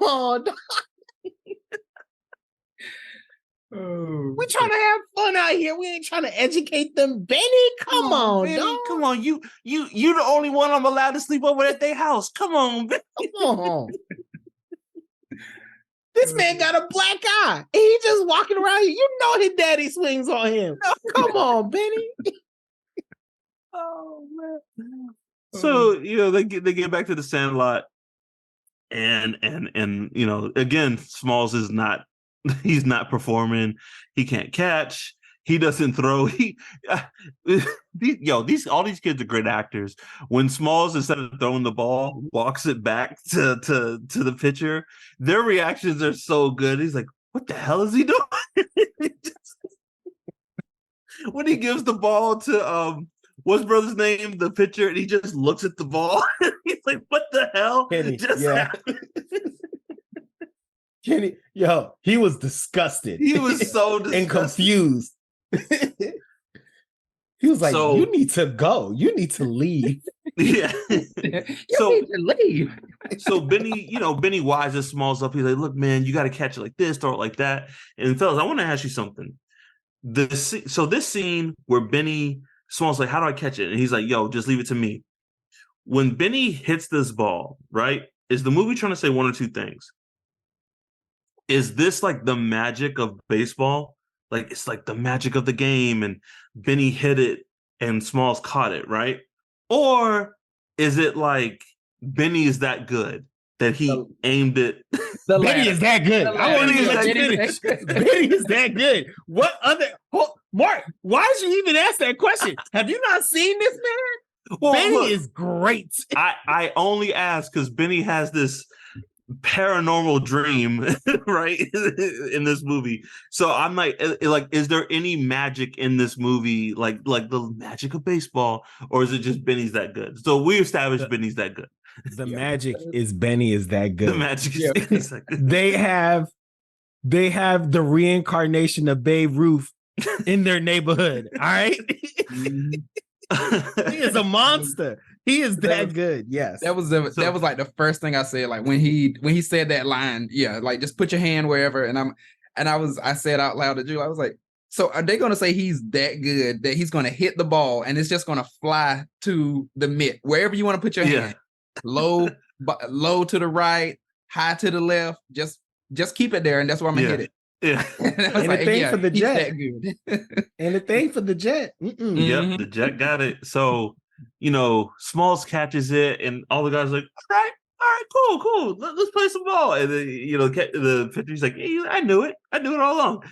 on, dog. We trying to have fun out here. We ain't trying to educate them, Benny. Come on, Benny. dog. Come on, you the only one I'm allowed to sleep over at their house. Come on, Benny. Come on. This man got a black eye. And he just walking around here. You know his daddy swings on him. Come on, Benny. Oh man. So they get back to the Sandlot, and again, Smalls is not. He's not performing. He can't catch. He doesn't throw. All these kids are great actors. When Smalls, instead of throwing the ball, walks it back to the pitcher, their reactions are so good. He's like, "What the hell is he doing?" When he gives the ball to what's brother's name, the pitcher, and he just looks at the ball. He's like, "What the hell just happened?" Kenny, he was disgusted. He was so disgusted and confused. He was like, "You need to go. You need to leave." Yeah. You need to leave. So Benny wises Smalls up. He's like, "Look, man, you got to catch it like this, throw it like that." And fellas, I want to ask you something. This scene where Benny Smalls like, "How do I catch it?" And he's like, "Yo, just leave it to me." When Benny hits this ball, right? Is the movie trying to say one or two things? Is this like the magic of baseball? Like it's like the magic of the game, and Benny hit it and Smalls caught it, right? Or is it like Benny is that good that he aimed it? Benny is that good. I want to finish. Benny is that good. What other Mark? Why did you even ask that question? Have you not seen this man? Well, Benny is great. I only ask because Benny has this paranormal dream right in this movie, so I'm like, is there any magic in this movie, like the magic of baseball, or is it just Benny's that good? So we established Benny's that good. The magic is Benny is that good. The magic is Benny's that good. They have the reincarnation of Babe Ruth in their neighborhood. All right. He is a monster. He is that good. Yes. That was like the first thing I said. Like when he said that line, like just put your hand wherever. And I said out loud to Drew, I was like, so are they gonna say he's that good that he's gonna hit the ball and it's just gonna fly to the mitt, wherever you want to put your hand, low to the right, high to the left, just keep it there, and that's where I'm gonna hit it. Yeah. And the thing for the jet. And the thing for the jet. Yep, the jet got it. So, Smalls catches it, and all the guys are like, all right, cool. Let's play some ball. And then, the pitcher's like, hey, I knew it all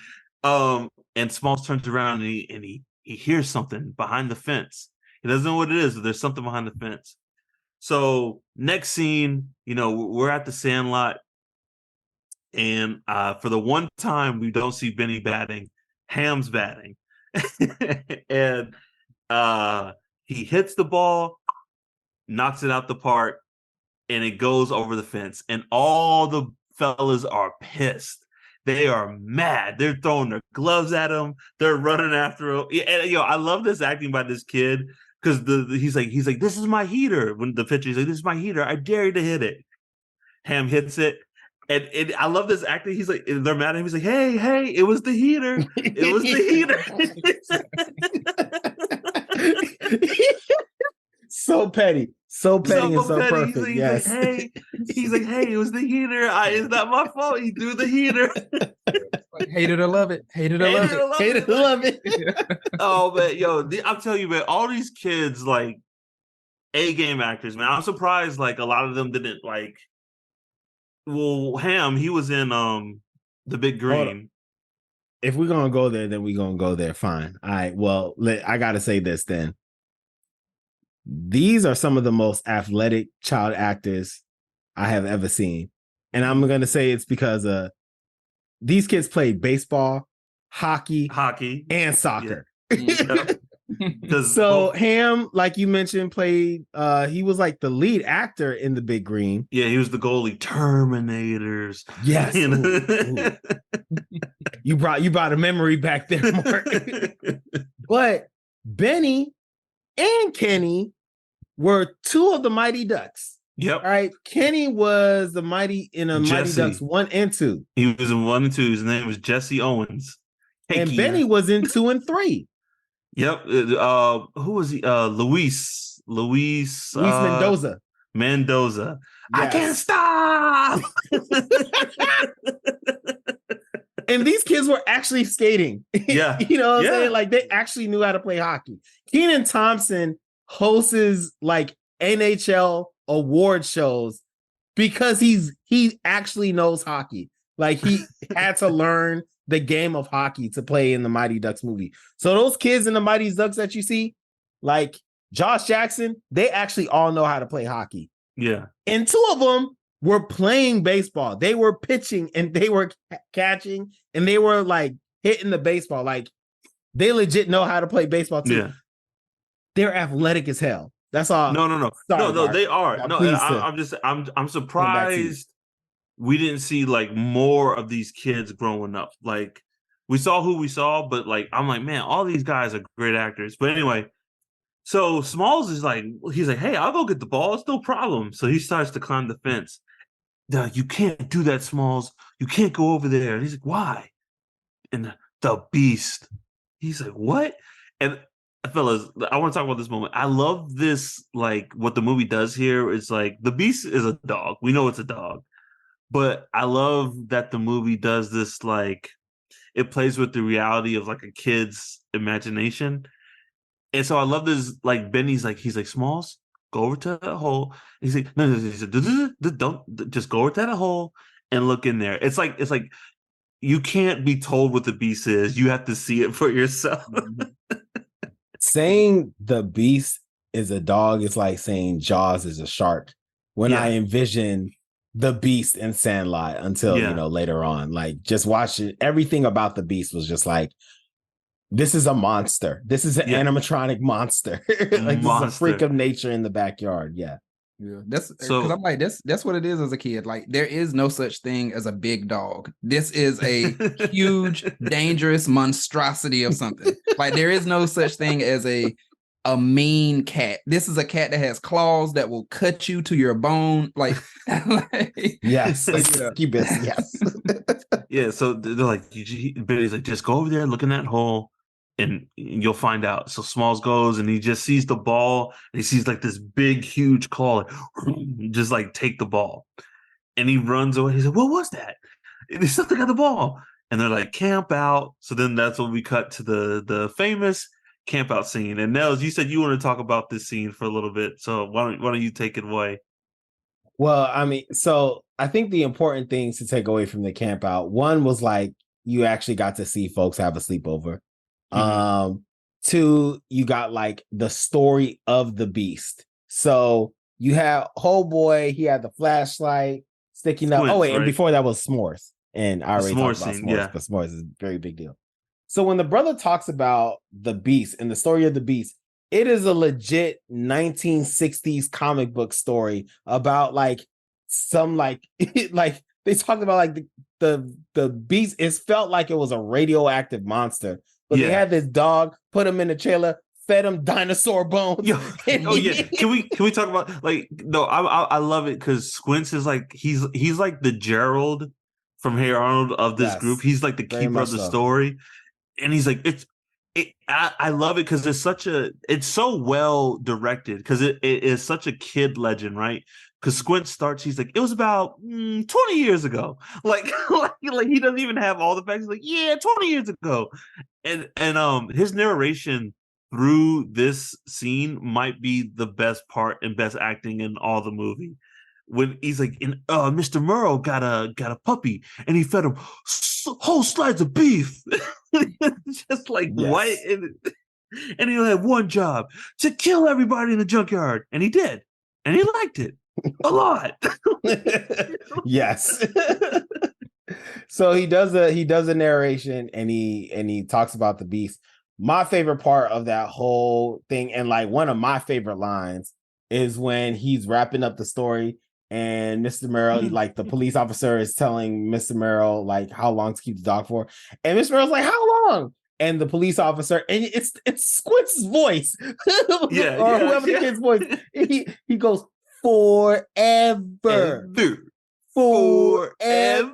along. And Smalls turns around and he hears something behind the fence. He doesn't know what it is, but there's something behind the fence. So next scene, we're at the Sandlot. And for the one time we don't see Benny batting, Ham's batting. And he hits the ball, knocks it out the park, and it goes over the fence. And all the fellas are pissed. They are mad. They're throwing their gloves at him. They're running after him. And, I love this acting by this kid because he's like, this is my heater. When the pitcher's like, this is my heater. I dare you to hit it. Ham hits it. And I love this acting. He's like, they're mad at him. He's like, hey, it was the heater. It was the heater. So petty. So petty and so petty. Perfect. Yes. He's like, hey, it was the heater. It's not my fault. He threw the heater. Like, hate it or love it. Hate it or love it. Oh, man, I'm telling you, man, all these kids, like, A-game actors, man. I'm surprised, like, a lot of them didn't, like, well, Ham, he was in The Big Green. If we're going to go there, then we're going to go there. Fine. All right. Well, I got to say this then. These are some of the most athletic child actors I have ever seen. And I'm gonna say it's because these kids played baseball, hockey, and soccer. Yeah. So Ham, like you mentioned, played he was like the lead actor in The Big Green. Yeah, he was the goalie. Terminators. Yes. You know? You brought a memory back there, Mark. But Benny and Kenny were two of the Mighty Ducks. Yep. All right. Kenny was the Mighty Ducks 1 and 2. He was in 1 and 2. His name was Jesse Owens. And Benny was in 2 and 3. Yep. Who was he? Luis Mendoza. Mendoza. Yes. I can't stop. And these kids were actually skating. Yeah. You know what I'm saying? Like they actually knew how to play hockey. Kenan Thompson hosts like NHL award shows because he actually knows hockey. Like he had to learn the game of hockey to play in the Mighty Ducks movie. So those kids in the Mighty Ducks that you see, like Josh Jackson, they actually all know how to play hockey. Yeah. And 2 of them were playing baseball. They were pitching and they were catching and they were like hitting the baseball. Like they legit know how to play baseball too. Yeah. They're athletic as hell. That's all. No. Sorry, No, they are. Now, No, I'm surprised we didn't see like more of these kids growing up. Like we saw who we saw, but like I'm like, man, all these guys are great actors. But anyway, so Smalls is like, he's like, hey, I'll go get the ball. It's no problem. So he starts to climb the fence. You can't do that, Smalls. You can't go over there. And he's like, why? And the beast. He's like, what? And fellas, I want to talk about this moment. I love this, like what the movie does here is like the beast is a dog. We know it's a dog. But I love that the movie does this, like it plays with the reality of like a kid's imagination. And so I love this, like Benny's like, he's like, Smalls, go over to that hole. And he's like, no, he said, don't just go over to that hole and look in there. It's like you can't be told what the beast is. You have to see it for yourself. Saying the beast is a dog is like saying Jaws is a shark. When I envision the beast in Sandlot until later on, like just watching everything about the beast was just like, this is a monster. This is an animatronic monster. Like this is a freak of nature in the backyard. Yeah. That's because I'm like, that's what it is as a kid. Like there is no such thing as a big dog. This is a huge, dangerous monstrosity of something. Like there is no such thing as a mean cat. This is a cat that has claws that will cut you to your bone. Like yes. Yes. Yeah. So they're like, Benny's like, just go over there, look in that hole. And you'll find out. So Smalls goes and he just sees the ball and he sees like this big, huge claw, like, just like take the ball. And he runs away. He's like, what was that? And there's something on the ball. And they're like, camp out. So then that's when we cut to the famous camp out scene. And Nels, you said you want to talk about this scene for a little bit. So why don't you take it away? Well, I mean, so I think the important things to take away from the camp out, one was like, you actually got to see folks have a sleepover. 2, you got like the story of the beast. So you have whole boy, he had the flashlight sticking up. Oh wait, and before that was S'mores. And I already talked about S'mores, but S'mores is a very big deal. So when the brother talks about the beast and the story of the beast, it is a legit 1960s comic book story about like some like like they talked about like the beast. It felt like it was a radioactive monster. But they had this dog, put him in a trailer, fed him dinosaur bones. Can we talk about like no? I love it because Squints is like he's like the Gerald from Hey Arnold of this group. He's like the keeper of the story, and he's like I love it because it's so well directed because it is such a kid legend, right? Because Squint starts, he's like, it was about 20 years ago. Like he doesn't even have all the facts. He's like, yeah, 20 years ago. And his narration through this scene might be the best part and best acting in all the movie. When he's like, Mr. Murrow got a puppy and he fed him whole slides of beef. Just like what? And he'll have one job to kill everybody in the junkyard. And he did. And he liked it. A lot. Yes. So he does a narration and he talks about the beast. My favorite part of that whole thing, and like one of my favorite lines, is when he's wrapping up the story and Mr. Merrill, like the police officer is telling Mr. Merrill like how long to keep the dog for. And Mr. Merrill's like, how long? And the police officer, and it's Squint's voice. Yeah, or whoever the kid's voice. He goes, forever. Forever. And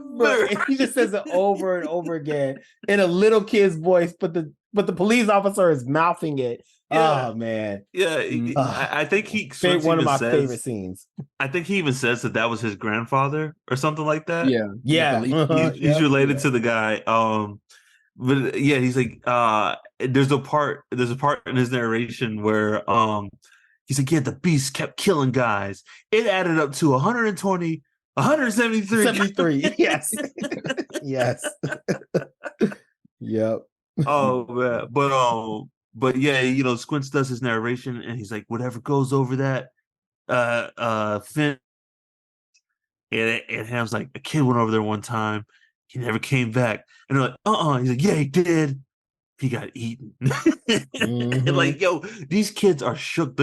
he just says it over and over again in a little kid's voice, but the police officer is mouthing it. Yeah. Oh man. Yeah. I think one of my favorite scenes. I think he even says that was his grandfather or something like that. Yeah. He's related to the guy. But yeah, he's like, there's a part in his narration where he's like, yeah, the beast kept killing guys. It added up to 120, 173. 73. Yes. Yes. Yep. Oh man. But yeah, Squints does his narration and he's like, whatever goes over that fence. And Ham's like, a kid went over there one time. He never came back. And they're like, He's like, yeah, he did. He got eaten. And like, yo, these kids are shook.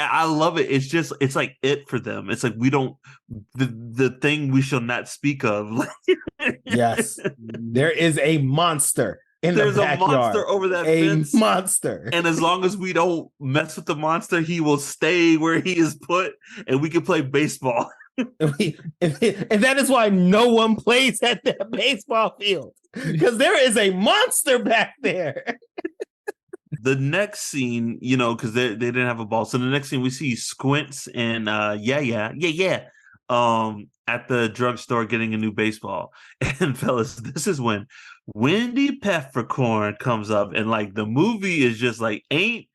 I love it. It's like it for them. It's like the thing we shall not speak of. Yes. There is a monster in the backyard. There's a monster over that fence. A monster. And as long as we don't mess with the monster, he will stay where he is put and we can play baseball. And that is why no one plays at that baseball field, because there is a monster back there. The next scene, because they didn't have a ball, so the next scene we see Squints and yeah at the drugstore getting a new baseball. And fellas, this is when Wendy Peppercorn comes up, and like the movie is just like ain't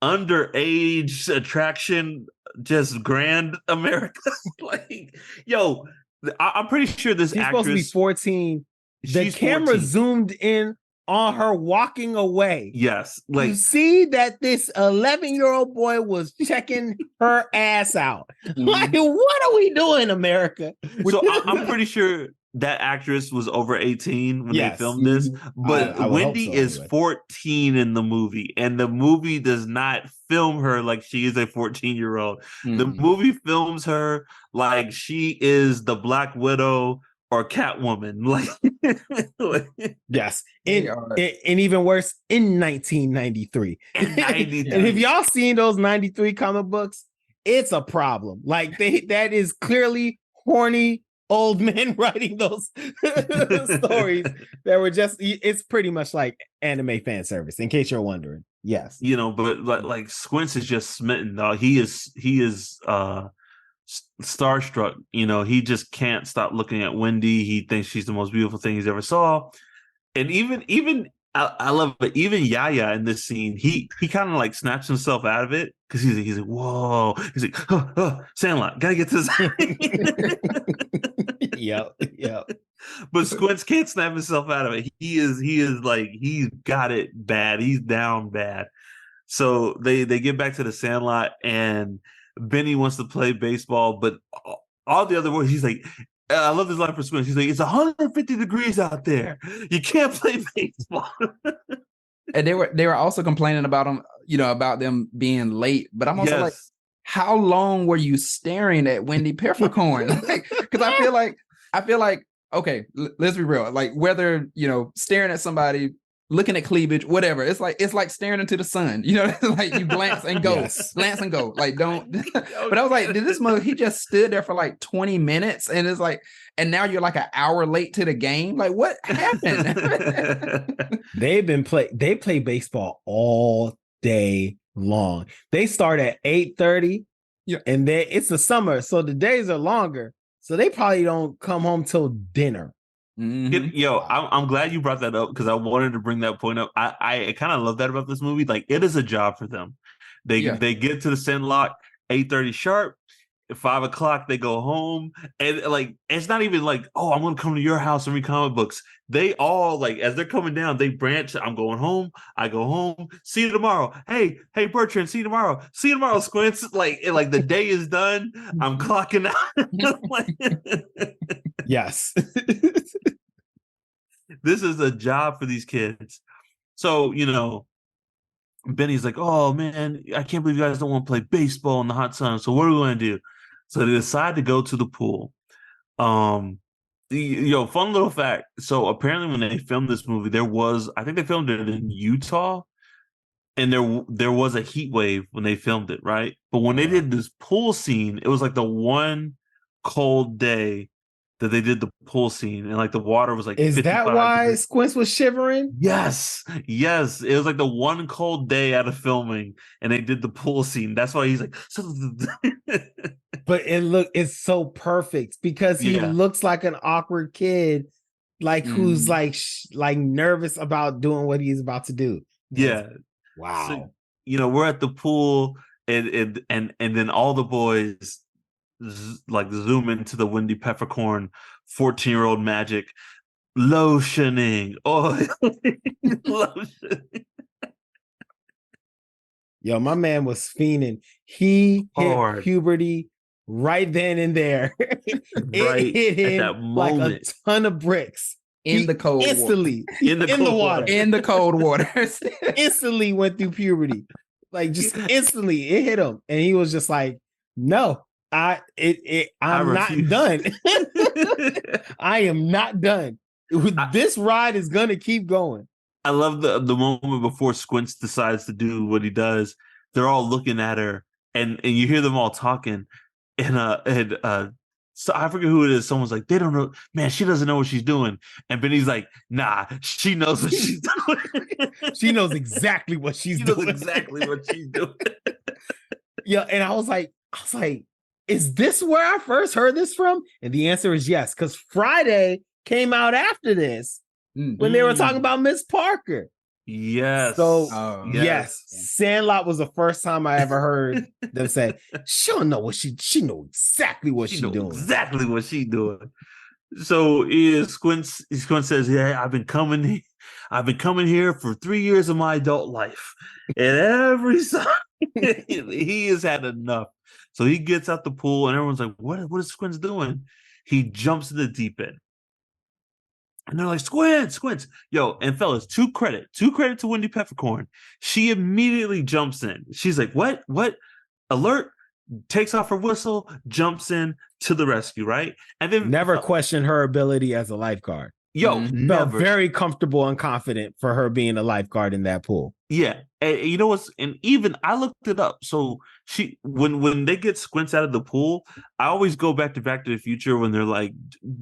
underage attraction just grand America. Like, yo, I'm pretty sure this She's actress supposed to be 14. The camera 14. zoomed in on her walking away. Yes, like you see that this 11-year-old boy was checking her ass out. Like, what are we doing, America? So I'm pretty sure that actress was over 18 when they filmed this, but Wendy is 14 in the movie, and the movie does not film her like she is a 14-year-old. The movie films her like she is the Black Widow or Catwoman. Yes, and even worse, in 1993. And if y'all seen those 93 comic books, it's a problem. Like that is clearly horny old men writing those stories that were just, it's pretty much like anime fan service, in case you're wondering. Yes. But like Squints is just smitten, dog. He is starstruck. He just can't stop looking at Wendy. He thinks she's the most beautiful thing he's ever saw. And even I love it. Even Yaya in this scene, he kind of like snaps himself out of it because he's like, whoa. He's like, Sandlot, gotta get to this. Yep. But Squints can't snap himself out of it. He is like, he's got it bad. He's down bad. So they get back to the Sandlot, and Benny wants to play baseball, but all the other boys, he's like, I love this line for Squints. He's like, it's 150 degrees out there. You can't play baseball. And they were also complaining about them, about them being late. But I'm also like, how long were you staring at Wendy Peppercorn? Because I feel like, okay, let's be real. Like, whether staring at somebody, looking at cleavage, whatever, it's like staring into the sun. Like you glance and go, glance and go. Like, don't. But I was like, did this mother? He just stood there for like 20 minutes, and it's like, and now you're like an hour late to the game. Like, what happened? They play baseball all day long. They start at 8:30, and then it's the summer, so the days are longer. So they probably don't come home till dinner. I'm glad you brought that up, because I wanted to bring that point up. I kind of love that about this movie. Like, it is a job for them. They get to the Sandlot 8:30 sharp, At 5 o'clock, they go home, and like it's not even like, oh, I'm gonna come to your house and read comic books. They all like as they're coming down, they branch. I'm going home. I go home. See you tomorrow. Hey, Bertrand. See you tomorrow. See you tomorrow, Squints. Like the day is done. I'm clocking out. Like, Yes. this is a job for these kids. So Benny's like, oh man, I can't believe you guys don't want to play baseball in the hot sun. So what are we going to do? So they decide to go to the pool. Fun little fact. So apparently when they filmed this movie, I think they filmed it in Utah, and there was a heat wave when they filmed it, right? But when they did this pool scene, it was like the one cold day that they did the pool scene, and like the water was like Is that why degrees. Squints was shivering? Yes. It was like the one cold day out of filming, and they did the pool scene. That's why he's like, but it's so perfect because he looks like an awkward kid, like who's like nervous about doing what he's about to do. Yeah. Wow. So, we're at the pool, and then all the boys like zoom into the Wendy Peppercorn 14-year-old magic lotioning. Oh, lotioning. Yo, my man was fiending. He hit puberty right then and there. It hit him at that moment. Like a ton of bricks in the cold instantly water. In the water. In the cold water. Instantly went through puberty. Like just instantly it hit him, and he was just like, no. I'm not done. I am not done. This ride is gonna keep going. I love the moment before Squints decides to do what he does. They're all looking at her, and you hear them all talking, and so I forget who it is. Someone's like, they don't know, man. She doesn't know what she's doing, and Benny's like, nah, she knows what she's doing. She knows exactly what she's doing. Exactly what she's doing. Yeah, and I was like. Is this where I first heard this from? And the answer is yes, because Friday came out after this when they were talking about Miss Parker. Yes. So yes, Sandlot was the first time I ever heard them say, she don't know what she know exactly what she's doing. Exactly what she's doing. So Squints says, yeah, I've been coming here for 3 years of my adult life. And every time he has had enough. So he gets out the pool, and everyone's like, what is Squints doing? He jumps in the deep end. And they're like, Squints. Yo, and fellas, two credit to Wendy Peppercorn. She immediately jumps in. She's like, what? Alert, takes off her whistle, jumps in to the rescue, right? And then never question her ability as a lifeguard. Yo, felt very comfortable and confident for her being a lifeguard in that pool. Yeah, and you know what's, and even I looked it up. So when they get Squints out of the pool, I always go back to the Future when they're like,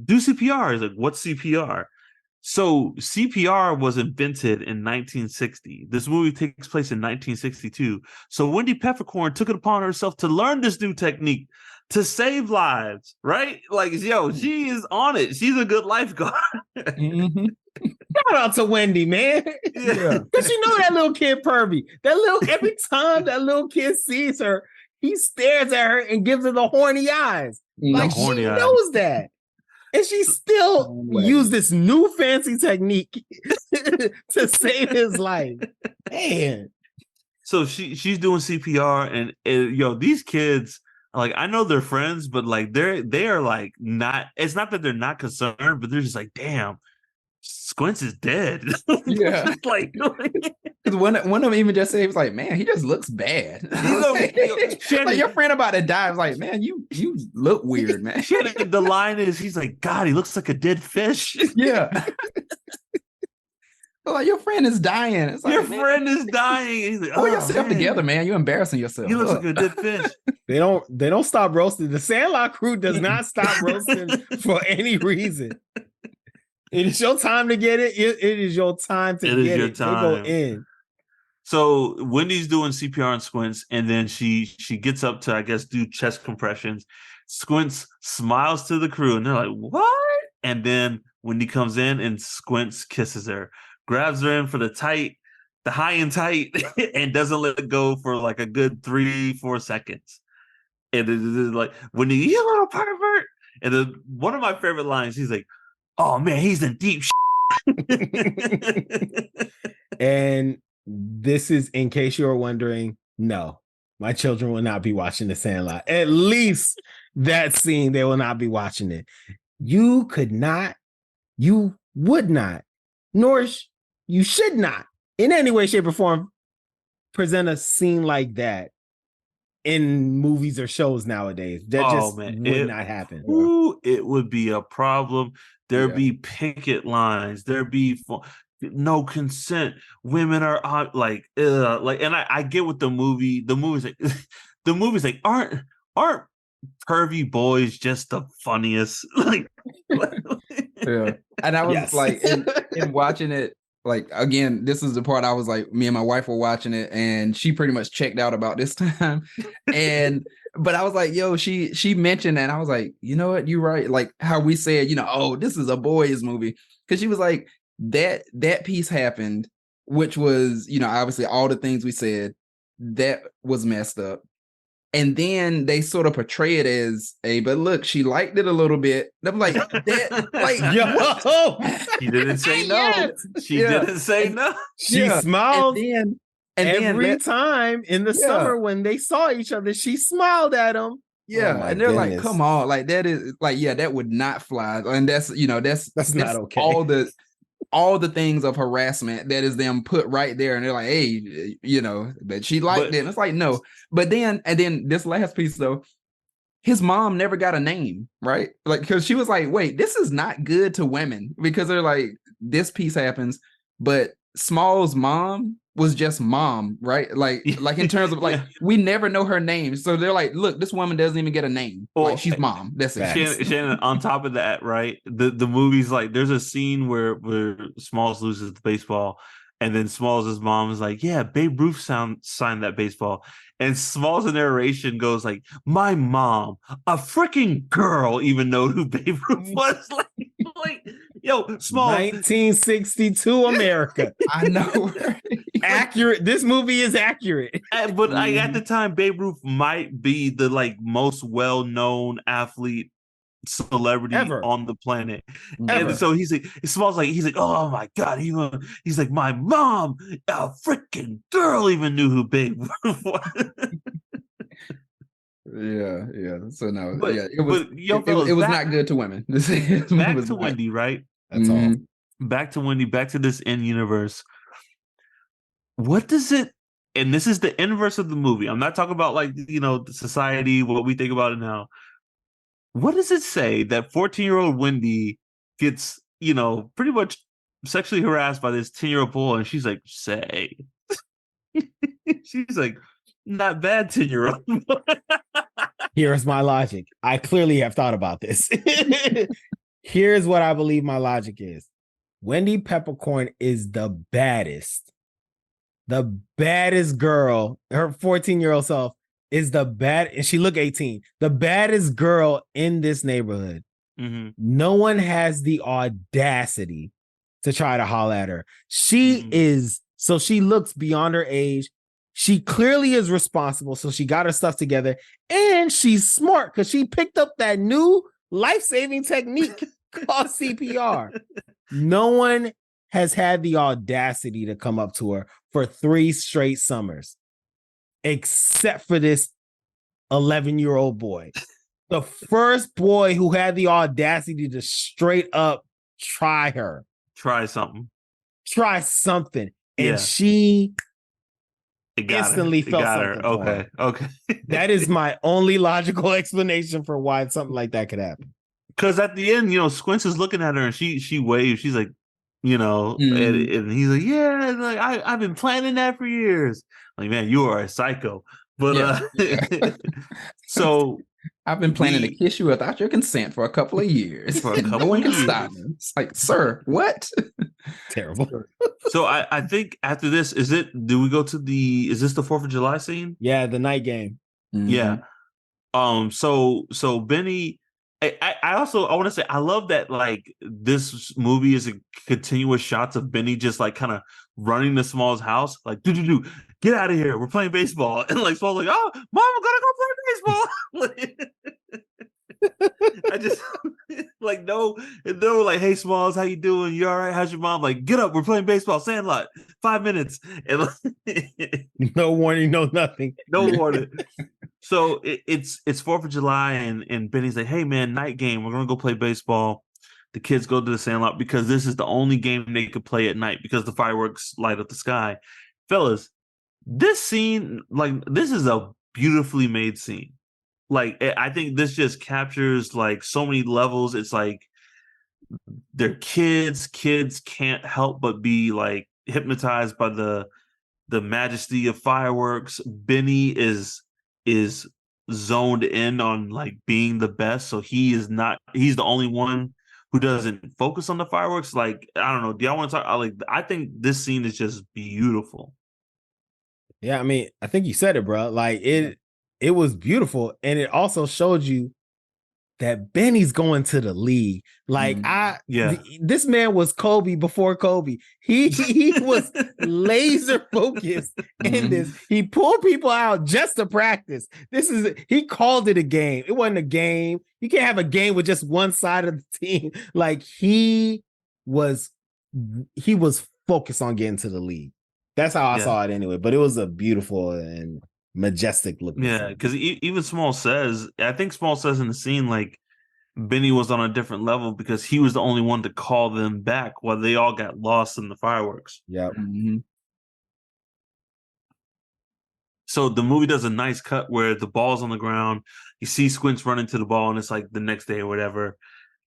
do CPR. It's like, what's CPR? So CPR was invented in 1960. This movie takes place in 1962. So Wendy Peppercorn took it upon herself to learn this new technique to save lives, right? Like, yo, she is on it. She's a good lifeguard. Shout out to Wendy, man. Yeah. Because you know that little kid pervy. Every time that little kid sees her, he stares at her and gives her the horny eyes. Like, she knows that. And she still used this new fancy technique to save his life. Man. So she's doing CPR, and these kids, like, I know they're friends, but like they are like not. It's not that they're not concerned, but they're just like, damn, Squints is dead. Yeah, like because one of them even just said, he was like, man, he just looks bad. Like, your friend about to die. I was like, man, you look weird, man. The line is, he's like, God, he looks like a dead fish. Yeah. Like, your friend is dying. It's like, your friend is dying. He's like, pull yourself together, man. You're embarrassing yourself. You look like a dead fish. They don't stop roasting. The Sandlot crew does not stop roasting for any reason. It is your time to get it. It is your time to get it. Time. They go in. So Wendy's doing CPR on Squints, and then she gets up to, I guess, do chest compressions. Squints smiles to the crew, and they're like, what? And then Wendy comes in, and Squints kisses her, grabs her in for the high and tight, and doesn't let it go for like a good 3-4 seconds. And it's like, when you little pervert. And then one of my favorite lines, he's like, "Oh man, he's in deep And this is, in case you're wondering, no, my children will not be watching The Sandlot. At least that scene, they will not be watching it. You could not, you would not, nor you should not, in any way, shape, or form, present a scene like that in movies or shows nowadays. That would not happen. Ooh, it would be a problem. There'd be picket lines. There'd be no consent. Women are out, like, and I get what the movie's like. The movie's like, aren't pervy boys just the funniest? Like, yeah. And I was like, in watching it, like, again, this is the part I was like, me and my wife were watching it, and she pretty much checked out about this time. But I was like, yo, she mentioned that, and I was like, you know what, you're right. Like how we said, oh, this is a boys movie. Because she was like, that piece happened, which was, obviously all the things we said, that was messed up. And then they sort of portray it as, hey, but look, she liked it a little bit. I'm like, that, like, yo, she didn't say no. Yes. She didn't say no. She smiled. And every time in the summer when they saw each other, she smiled at him. Yeah, and they're like, come on, like that is like, that would not fly. And that's not okay. All the things of harassment that is them put right there, and they're like, hey, that she liked it. And it's like, no. But then this last piece though, his mom never got a name, right? Like, because she was like, wait, this is not good to women, because they're like, this piece happens, but Small's mom was just mom, right? Like in terms of like, we never know her name. So they're like, look, this woman doesn't even get a name. Well, like, she's mom. That's it. Shannon, on top of that, right? The movie's like, there's a scene where Smalls loses the baseball, and then Smalls' mom is like, yeah, Babe Ruth signed that baseball. And Smalls' narration goes like, my mom, a freaking girl, even know who Babe Ruth was. Like, yo, Smalls. 1962 America. I know. Accurate. This movie is accurate. But at the time, Babe Ruth might be the most well-known athlete celebrity ever on the planet. Ever. And so he's like, Smalls he's like, oh my god, he's like, my mom, a freaking girl, even knew who Babe Ruth was. Yeah. So no, but, it was not good to women. Back to Wendy, right? That's all. Back to Wendy. Back to this in-universe. What does it? And this is the inverse of the movie. I'm not talking about the society, what we think about it now. What does it say that 14-year-old Wendy gets, pretty much sexually harassed by this 10-year-old boy, and she's like, say, she's like, not bad, 10-year-old. Here's my logic. I clearly have thought about this. Here's what I believe my logic is. Wendy Peppercorn is the baddest girl. Her 14-year-old self is and she look 18, the baddest girl in this neighborhood. Mm-hmm. No one has the audacity to try to holler at her. She is, so she looks beyond her age. She clearly is responsible, so she got her stuff together, and she's smart because she picked up that new life-saving technique called CPR. No one has had the audacity to come up to her for 3 straight summers, except for this 11-year-old boy. The first boy who had the audacity to straight up try her. Try something. And she instantly felt something. Okay. That is my only logical explanation for why something like that could happen. Because at the end, Squints is looking at her and she waves. She's like, and he's like, yeah, like I've been planning that for years. Like, man, you are a psycho. But so I've been planning to kiss you without your consent for a couple of years. No one can stop me. It's like, sir, what? Terrible. So I think after this, is this the 4th of July scene? Yeah, the night game. Mm-hmm. Yeah. So Benny, I want to say, I love that this movie is a continuous shots of Benny just kind of running to Small's house, like do. get out of here. We're playing baseball. And like Smalls like, oh, mom, we're gonna go play baseball. I just like no, and they were like, hey Smalls, how you doing? You all right? How's your mom? Like, get up, we're playing baseball, Sandlot, 5 minutes. And like, No warning, no nothing. no warning. So it's 4th of July, and Benny's like, hey man, night game. We're gonna go play baseball. The kids go to the Sandlot because this is the only game they could play at night because the fireworks light up the sky. Fellas, this scene, like, this is a beautifully made scene. Like, I think this just captures like so many levels. It's like they're kids. Kids can't help but be like hypnotized by the majesty of fireworks. Benny is zoned in on like being the best, so he's the only one who doesn't focus on the fireworks. Like, I don't know, do y'all want to talk? Like, I think this scene is just beautiful. Yeah, I mean, I think you said it, bro. Like it was beautiful, and it also showed you that Benny's going to the league. Like this man was Kobe before Kobe. He was laser focused in this. He pulled people out just to practice. He called it a game. It wasn't a game. You can't have a game with just one side of the team. Like he was focused on getting to the league. That's how I saw it anyway. But it was a beautiful and majestic looking. Yeah, because even Small says, I think Small says in the scene, like, Benny was on a different level because he was the only one to call them back while they all got lost in the fireworks. Yeah. Mm-hmm. So the movie does a nice cut where the ball's on the ground. You see Squints run into the ball, and it's like the next day or whatever.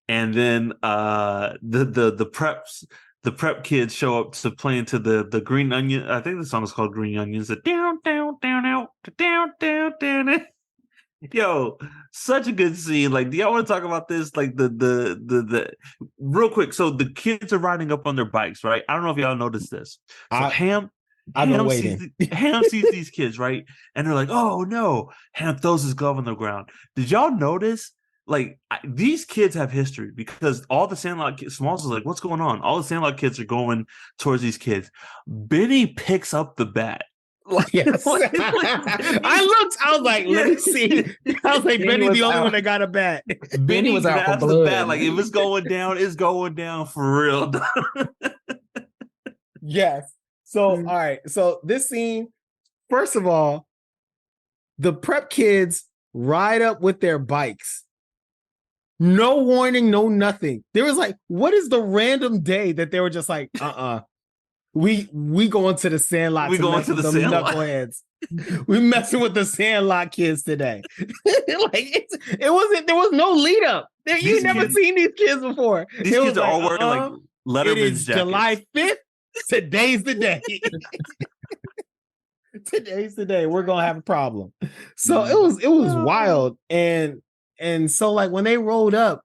And then the prep kids show up to play into the Green Onion. I think the song is called Green Onions. The down, down, down, out, down, down, down. Yo, such a good scene. Like, do y'all want to talk about this? Like the real quick. So the kids are riding up on their bikes, right? I don't know if y'all noticed this. So Ham sees these kids, right? And they're like, oh no. Ham throws his glove on the ground. Did y'all notice? Like, these kids have history because all the Sandlot kids, Smalls is like, what's going on? All the Sandlot kids are going towards these kids. Benny picks up the bat. Yes. I was like, let me see. I was like, Benny the only one that got a bat. Benny was out for blood. The bat. Like, if it's going down, it's going down for real. Yes. So, all right. So this scene, first of all, the prep kids ride up with their bikes. No warning, no nothing. There was like, what is the random day that they were just like, we going to the Sandlot. We going to the Sandlot. Knuckleheads. We messing with the Sandlot kids today. Like there was no lead up. You never seen these kids before. These kids are all wearing like Letterman's jackets. July 5th. Today's the day. Today's the day. We're gonna have a problem. So it was wild. And so like when they rolled up,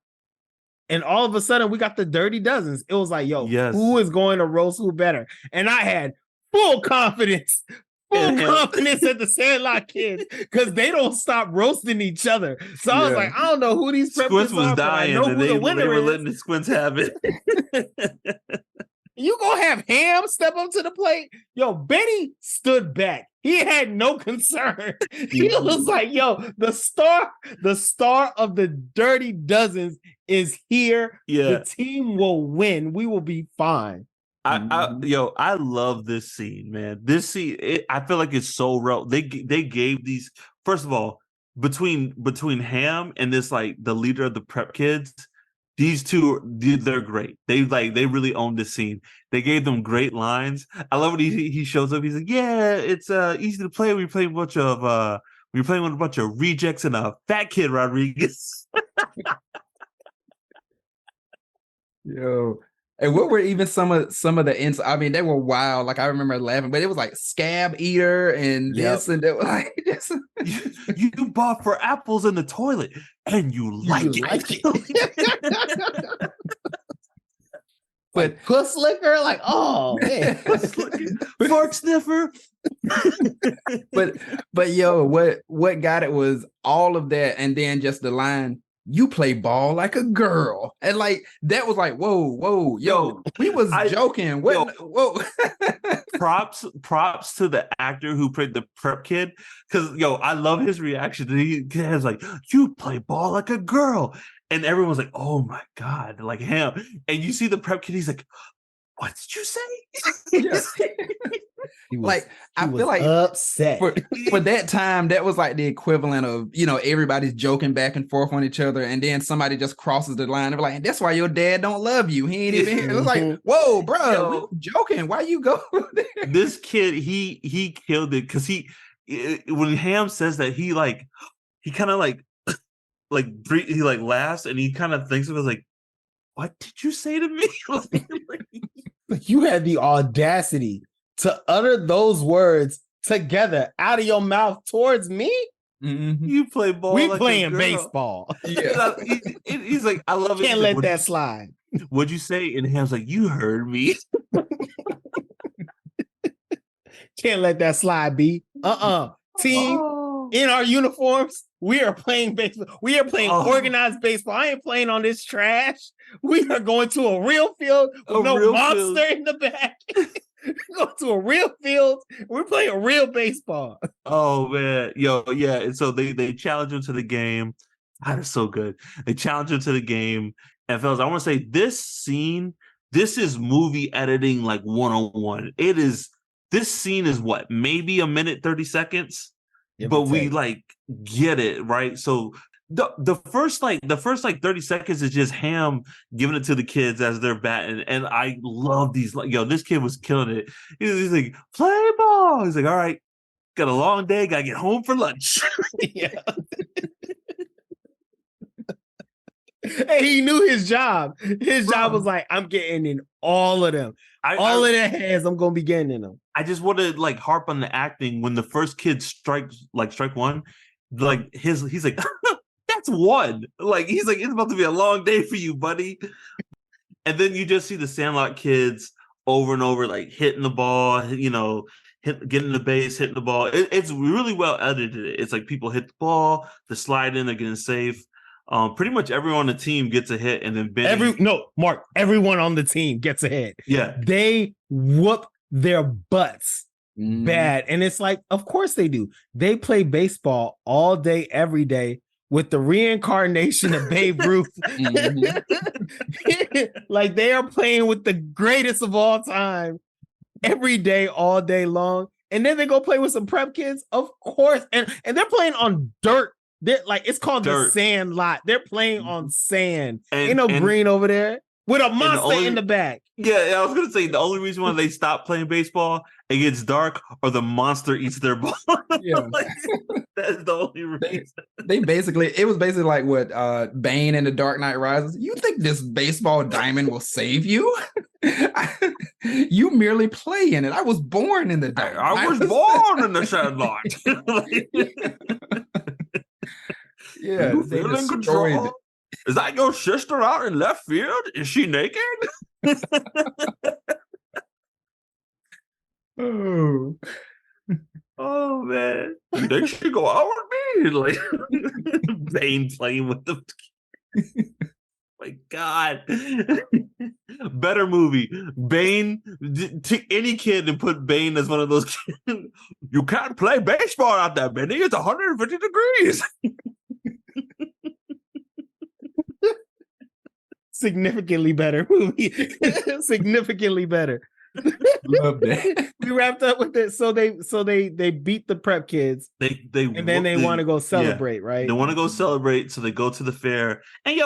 and all of a sudden we got the Dirty Dozens. It was like, yo, who is going to roast who better? And I had full confidence at the Sandlot kids because they don't stop roasting each other. So I was like, I don't know who these Squints was are, dying, I know and who they the winner were is. letting the Squints have it. You gonna have Ham step up to the plate? Yo, Benny stood back. He had no concern. He was like, yo, the star of the Dirty Dozens is here. Yeah. The team will win. We will be fine. I love this scene, man. This scene, I feel like it's so real. They gave these, first of all, between Ham and this, like, the leader of the prep kids, these two, they're great. They really own this scene. They gave them great lines. I love when he shows up. He's like, "Yeah, it's easy to play when you're playing with a bunch of rejects and a fat kid, Rodriguez." Yo, and what were even some of the ins? I mean, they were wild. Like, I remember laughing, but it was like Scab Eater and this and that. Like, this. You bought for apples in the toilet and you like it. But puss licker, like, oh man, fork sniffer. but yo, what got it was all of that, and then just the line, you play ball like a girl. And like, that was like, whoa, yo, we was joking. What? Whoa. props to the actor who played the prep kid, because I love his reaction. He was like, you play ball like a girl, and everyone's like, oh my god, like him. And you see the prep kid, he's like, what did you say? I feel like upset for that time. That was like the equivalent of everybody's joking back and forth on each other, and then somebody just crosses the line. They're like, "That's why your dad don't love you. He ain't even here." It was like, "Whoa, bro, we were joking. Why you go there?" This kid, he killed it, because when Ham says that, he kind of he laughs, and he kind of thinks of it like, what did you say to me? You had the audacity to utter those words together out of your mouth towards me. Mm-hmm. You play ball. We like playing baseball. Yeah. He's like, I love it. Can't let that slide. What'd you say? And Ham's like, you heard me. Can't let that slide, B. Team, in our uniforms, we are playing baseball. We are playing organized baseball. I ain't playing on this trash. We are going to a real field with no monster in the back. Go to a real field. We're playing a real baseball. Oh man, yeah. And so they challenge him to the game. That is so good. They challenge him to the game. And fellas, I want to say this scene. This is movie editing like 101. It is. This scene is what, maybe a minute 30 seconds, but we get it right. So the first 30 seconds is just Ham giving it to the kids as they're batting, and I love these. This kid was killing it. He's like, play ball. He's like, all right, got a long day, gotta get home for lunch. Yeah. And he knew his job. His job was like, I'm getting in all of them. All of their hands, I'm gonna be getting in them. I just want to harp on the acting when the first kid strike one. He's like, that's one. He's like, it's about to be a long day for you, buddy. And then you just see the Sandlot kids over and over, hitting the ball, getting the base, hitting the ball. It's really well edited. It's like people hit the ball, the slide in, they're getting safe. Pretty much everyone on the team gets a hit, and then everyone on the team gets a hit. Yeah, they whoop their butts bad, and it's like, of course they do. They play baseball all day, every day, with the reincarnation of Babe Ruth. Like, they are playing with the greatest of all time, every day, all day long, and then they go play with some prep kids, of course, and they're playing on dirt. They're it's called the Sandlot. They're playing on sand. Ain't no green over there with a monster in the back. Yeah, I was gonna say the only reason why they stop playing baseball, it gets dark, or the monster eats their ball. Yeah, that's the only reason. It was basically like what Bane in The Dark Knight Rises. You think this baseball diamond will save you? You merely play in it. I was born in the diamond. I was born in the Sandlot. Yeah, they destroyed. Is that your sister out in left field? Is she naked? Oh man, you think she go out with me? Bane playing with them. My God, better movie. Bane, take any kid and put Bane as one of those kids. You can't play baseball out there, Benny. It's 150 degrees. Significantly better movie. Significantly better. Love that. We wrapped up with it. So they beat the prep kids. They want to go celebrate, right? They want to go celebrate, so they go to the fair. And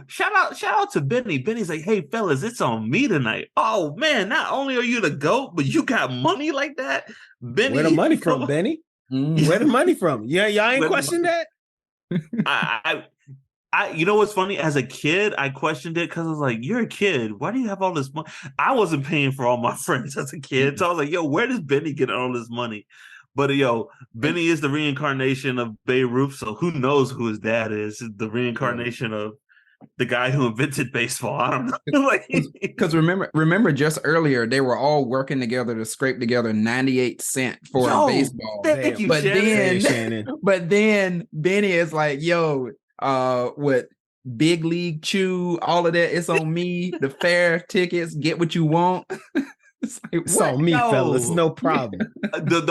shout out to Benny. Benny's like, hey fellas, it's on me tonight. Oh man, not only are you the GOAT, but you got money like that. Benny, where the money from, Benny? Where the money from? Yeah, y'all ain't questioned that. You know what's funny? As a kid, I questioned it because I was like, you're a kid. Why do you have all this money? I wasn't paying for all my friends as a kid. So I was like, where does Benny get all this money? But Benny is the reincarnation of Babe Ruth. So who knows who his dad is? The reincarnation of the guy who invented baseball. I don't know. Because remember just earlier, they were all working together to scrape together 98 cents for a baseball. Thank you, Shannon. But then Benny is like, what big league chew, all of that. It's on me. The fair tickets, get what you want. It's like, It's what? on me, No. fellas. No problem. The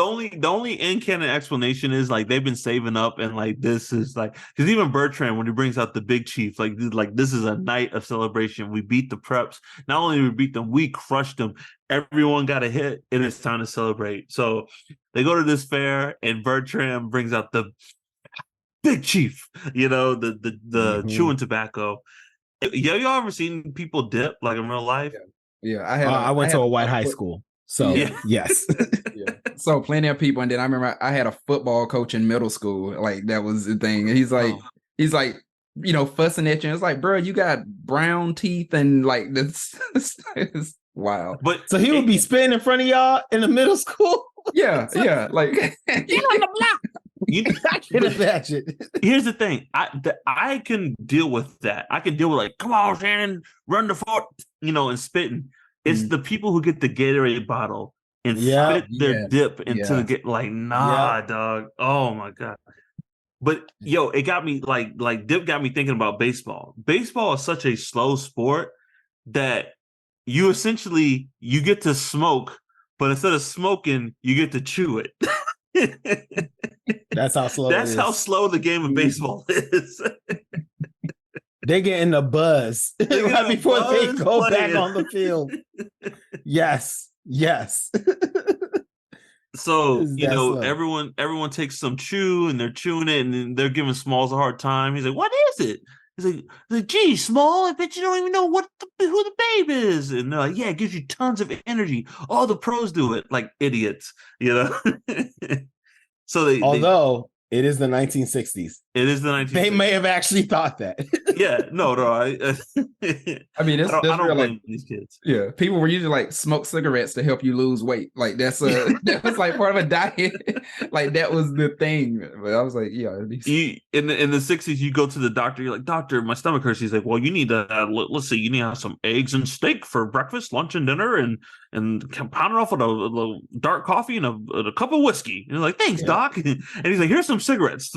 only in canon explanation is like they've been saving up, and like this is like, because even Bertrand, when he brings out the big chief, like this is a night of celebration. We beat the preps. Not only did we beat them, we crushed them. Everyone got a hit, and it's time to celebrate. So they go to this fair, and Bertrand brings out the big chief, the chewing tobacco. Y'all ever seen people dip like in real life? Yeah, I went to a white high school, so yes. Yeah. So plenty of people, and then I remember I had a football coach in middle school. Like that was the thing. And he's like, fussing at you. It's like, bro, you got brown teeth, and like this is wild. But so he would be spitting in front of y'all in the middle school. Yeah. Like get on the block. I can imagine. Here's the thing. I can deal with that. I can deal with like, come on, Shannon, run the fort, and spitting. It's the people who get the Gatorade bottle and spit their dip into the dog. Oh my God. But it got me like dip got me thinking about baseball. Baseball is such a slow sport that you essentially you get to smoke, but instead of smoking, you get to chew it. That's how slow. That's how slow the game of baseball is. They get in the buzz right before they go playing. back on the field. Yes. So everyone takes some chew and they're chewing it, and then they're giving Smalls a hard time. He's like, "What is it?" He's like, "Gee, Small, I bet you don't even know who the babe is." And they're like, "Yeah, it gives you tons of energy. All the pros do it, like idiots, So it is the 1960s. It is the 1960s. They may have actually thought that. Yeah, no. I mean, I don't blame these kids. Yeah, people were usually like smoke cigarettes to help you lose weight. Like that was like part of a diet. Like that was the thing. But I was like, yeah. In the 60s, you go to the doctor. You're like, "Doctor, my stomach hurts." He's like, "Well, you need to let's see. You need to have some eggs and steak for breakfast, lunch, and dinner, and pound it off with a dark coffee and a cup of whiskey." And you're like, "Thanks, Doc." And he's like, "Here's some cigarettes."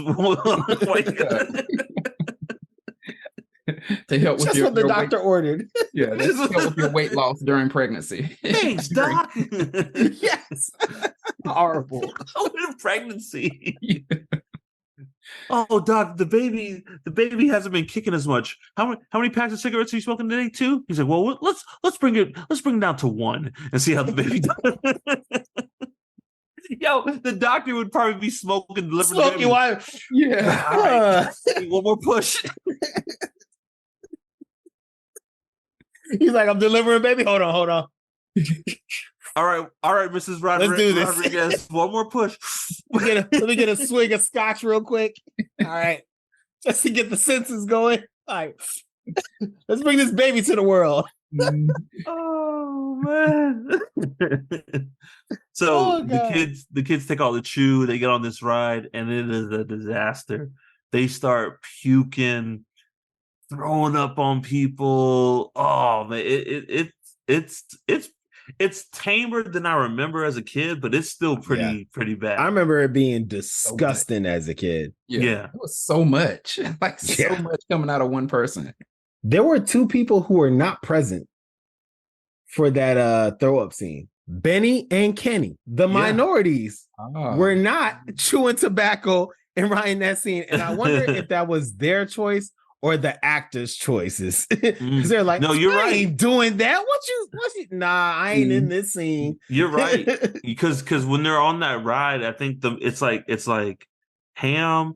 To help with what the doctor ordered. Yeah, that's to help with your weight loss during pregnancy. Thanks, Doc. Yes. Horrible. With pregnancy. Yeah. Oh, Doc, the baby hasn't been kicking as much. How many packs of cigarettes are you smoking today? 2? He's like, "Well, let's bring it down to 1 and see how the baby does." Yo, the doctor would probably be smoking the baby. Yeah. All right. One more push. He's like, "I'm delivering, baby. Hold on." All right, Mrs. Rodriguez. Let's do this. Rodriguez, one more push. Let me get a swig of scotch real quick. All right. Just to get the senses going. All right. Let's bring this baby to the world. Oh man. So the kids take all the chew, they get on this ride, and it is a disaster. They start puking, throwing up on people. Oh man, it's tamer than I remember as a kid, but it's still pretty bad. I remember it being disgusting as a kid. Yeah. It was so much. So much coming out of one person. There were 2 people who were not present for that throw up scene. Benny and Kenny. The minorities were not chewing tobacco and writing that scene. And I wonder if that was their choice or the actors' choices. Because they're like, "No, you're right. I ain't doing that. What you nah, I ain't in this scene." You're right. Because when they're on that ride, I think it's like Ham,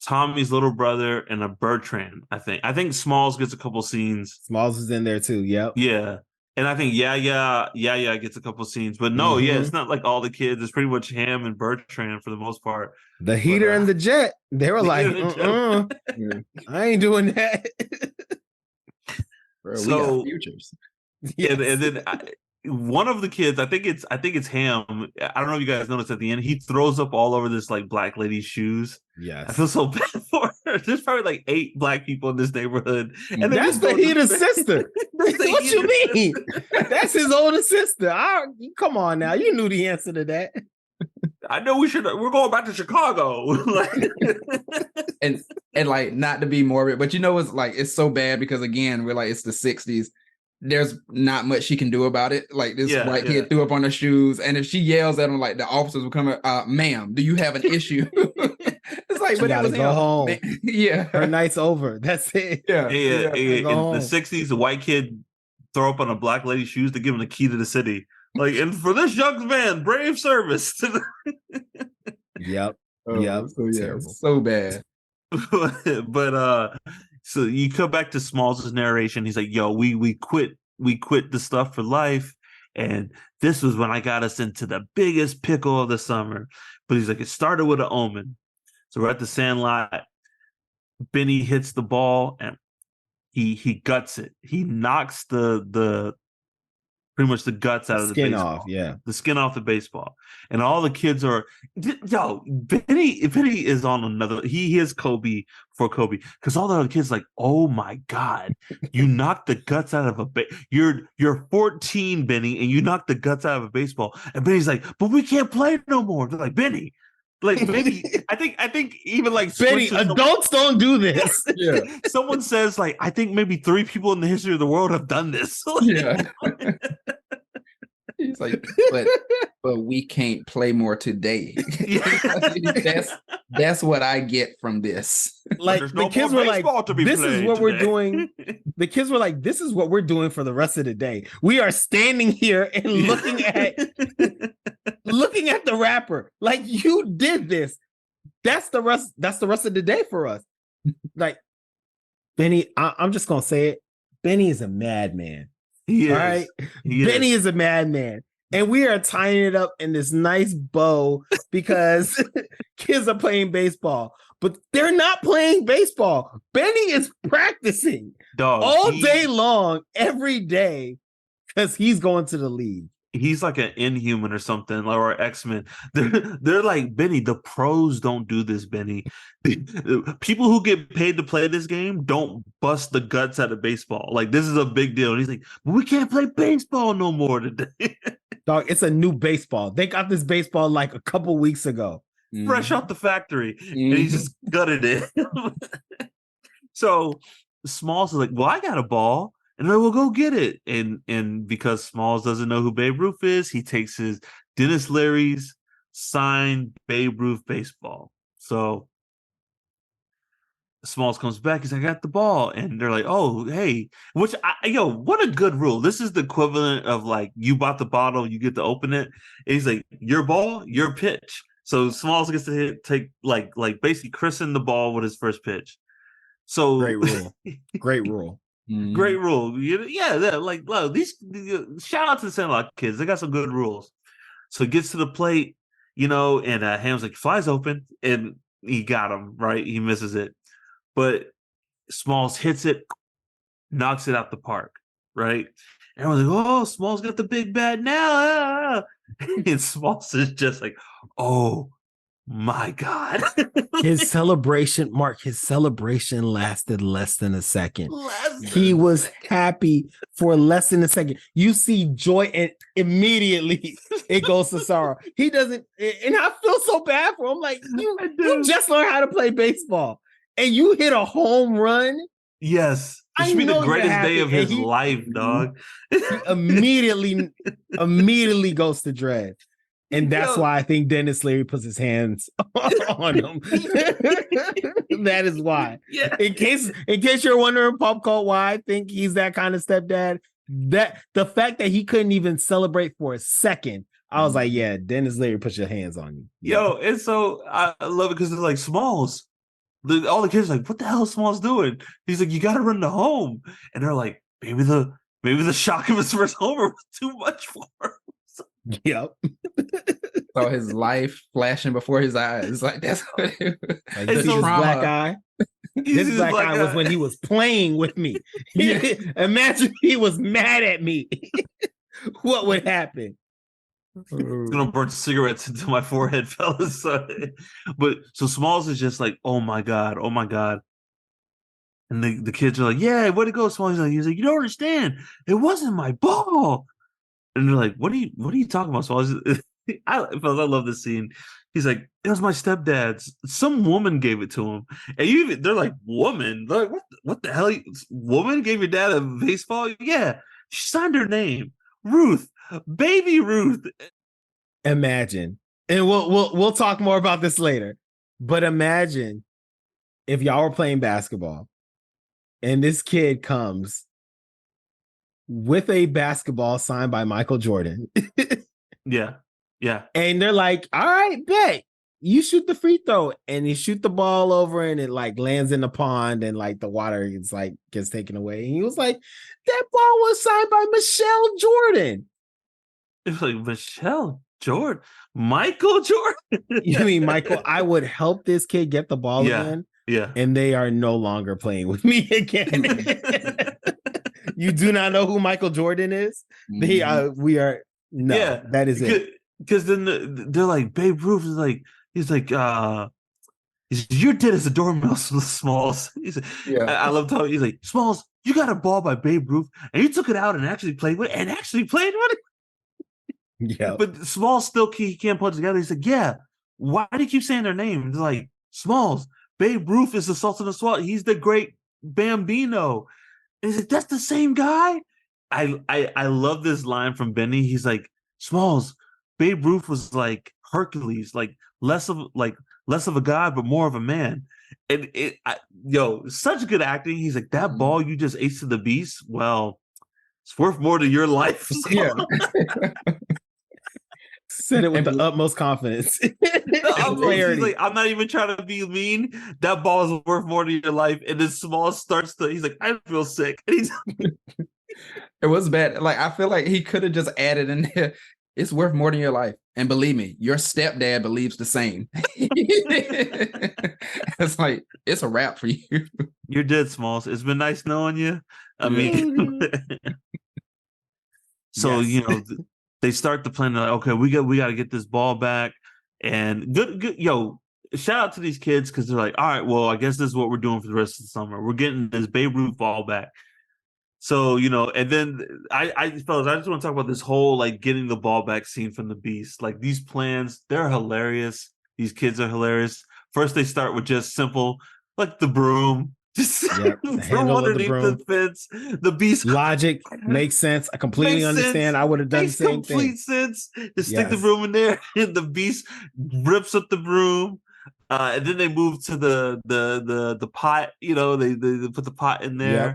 Tommy's little brother, and a Bertrand. I think Smalls gets a couple scenes. Smalls is in there too. Yep. Yeah. And I think yeah gets a couple scenes, but no, it's not like all the kids. It's pretty much Ham and Bertrand for the most part. The heater and the jet, they were like, I ain't doing that. Bro, we got futures. Yeah, and then one of the kids, I think it's Ham. I don't know if you guys noticed at the end, he throws up all over this like black lady's shoes. Yes, I feel so bad for her. There's probably like 8 black people in this neighborhood, and that's the heater's sister. What you mean? That's his older sister. Come on now, you knew the answer to that. I know we're going back to Chicago. and And like, not to be morbid, but it's like, it's so bad because again, we're like, it's the 60s. There's not much she can do about it. Like this white kid threw up on her shoes. And if she yells at him, like the officers will come, ma'am, do you have an issue? It's like, She but it gotta was go him. home. Yeah. Her night's over. That's it. Yeah. In the 60s, the white kid throw up on a black lady's shoes to give him the key to the city. Like, and for this young man, brave service. Yep. So, Terrible. So bad. But so you come back to Smalls' narration. He's like, yo, we quit the stuff for life. And this was when I got us into the biggest pickle of the summer. But he's like, it started with an omen. So we're at the Sandlot. Benny hits the ball and he guts it. He knocks the pretty much the guts out of the skin baseball. off, yeah. The skin off the baseball. And all the kids are, yo, Benny is on another, he is Kobe for Kobe. Because all the other kids like, oh my God, you knocked the guts out of you're 14, Benny, and you knocked the guts out of a baseball. And Benny's like, but we can't play no more. They're like, Benny. Like maybe I think even like Benny, adults don't do this. Yeah. Someone says like I think maybe 3 people in the history of the world have done this. Yeah. He's like, but we can't play more today. That's what I get from this. Like the kids were like, this is what we're doing. The kids were like, this is what we're doing for the rest of the day. We are standing here and looking at the rapper. Like, you did this. That's the rest of the day for us. Like, Benny, I'm just gonna say it. Benny is a madman. All right. Benny is a madman. And we are tying it up in this nice bow because kids are playing baseball, but they're not playing baseball. Benny is practicing all day long, every day, because he's going to the league. He's like an Inhuman or something, or X-Men. They're like, Benny, the pros don't do this, Benny. People who get paid to play this game don't bust the guts out of baseball. Like, this is a big deal. And he's like, but we can't play baseball no more today. Dog, it's a new baseball. They got this baseball like a couple weeks ago. Fresh out the factory. And he just gutted it. So Smalls is like, well, I got a ball. And then we'll go get it. And because Smalls doesn't know who Babe Ruth is, he takes his Dennis Leary's signed Babe Ruth baseball. So Smalls comes back. He's like, I got the ball. And they're like, oh, hey, what a good rule. This is the equivalent of like, you bought the bottle, you get to open it. And he's like, your ball, your pitch. So Smalls gets to take basically christen the ball with his first pitch. So great rule. Great rule. Great rule. Yeah, like look, these shout out to the Sandlot kids. They got some good rules. So he gets to the plate, and Ham's like, flies open, and he got him, right? He misses it. But Smalls hits it, knocks it out the park, right? And everyone's like, oh, Smalls got the big bat now. And Smalls is just like, oh my God. His celebration lasted less than a second. He was happy for less than a second. You see joy and immediately it goes to sorrow. He doesn't, and I feel so bad for him. Like, you just learned how to play baseball and you hit a home run. Yes. This should be the greatest day of his life, dog. He immediately goes to dread. And that's why I think Dennis Leary puts his hands on him. That is why. Yeah. In case you're wondering, Pop Cult, why I think he's that kind of stepdad, that the fact that he couldn't even celebrate for a second, I was like, yeah, Dennis Leary puts your hands on you. Yo, and so I love it because it's like Smalls. All the kids are like, what the hell is Smalls doing? He's like, you got to run to home. And they're like, maybe the shock of his first homer was too much for him. Yep. So his life flashing before his eyes. Like, that's what it was. Like, this black eye. This black eye was when he was playing with me. Imagine he was mad at me. What would happen? I'm gonna burn cigarettes into my forehead, fellas. But Smalls is just like, oh my God. And the kids are like, yeah, where'd it go, Smalls? He's like, you don't understand. It wasn't my ball. And they're like, what are you talking about, Smalls? I love this scene. He's like, it was my stepdad's. Some woman gave it to him, and they're like, woman, like what the hell? Woman gave your dad a baseball? Yeah, she signed her name, Ruth, baby Ruth. Imagine, and we'll talk more about this later. But imagine if y'all were playing basketball, and this kid comes with a basketball signed by Michael Jordan. Yeah. And they're like, all right, bet. You shoot the free throw. And you shoot the ball over and it like lands in the pond and like the water is like gets taken away. And he was like, that ball was signed by Michelle Jordan. It was like Michelle Jordan, Michael Jordan. You mean Michael? I would help this kid get the ball again. Yeah. And they are no longer playing with me again. You do not know who Michael Jordan is? We are that is it. Because then they're like, Babe Ruth is like, he's like, you're dead as a doornail, Smalls. He's like, I love how he's like, Smalls, you got a ball by Babe Ruth, and you took it out and actually played with it. Yeah. But Smalls still he can't put it together. He's like, yeah, why do you keep saying their name? They're like, Smalls, Babe Ruth is the Sultan of Swat. He's the great Bambino. And he's like, that's the same guy. I love this line from Benny. He's like, Smalls, Babe Ruth was like Hercules, like less of a god, but more of a man. And such good acting. He's like, that ball you just aced to the beast. Well, it's worth more than your life. Yeah. Said it with the utmost confidence. He's like, I'm not even trying to be mean. That ball is worth more than your life. And then Small starts to, he's like, I feel sick. And it was bad. Like, I feel like he could have just added in there, it's worth more than your life. And believe me, your stepdad believes the same. It's like, it's a wrap for you. You're dead, Smalls. It's been nice knowing you. I mean, so, they start the plan. Like, okay, we got to get this ball back. And good. Shout out to these kids because they're like, all right, well, I guess this is what we're doing for the rest of the summer. We're getting this Babe Ruth ball back. So, and then fellas, I just want to talk about this whole like getting the ball back scene from the Beast. Like these plans, they're hilarious. These kids are hilarious. First, they start with just simple, like the broom. Just from underneath the fence, the Beast logic makes sense. I completely understand. I would have done the same thing. Complete sense. Just stick the broom in there, and the Beast rips up the broom. And then they move to the pot. They put the pot in there.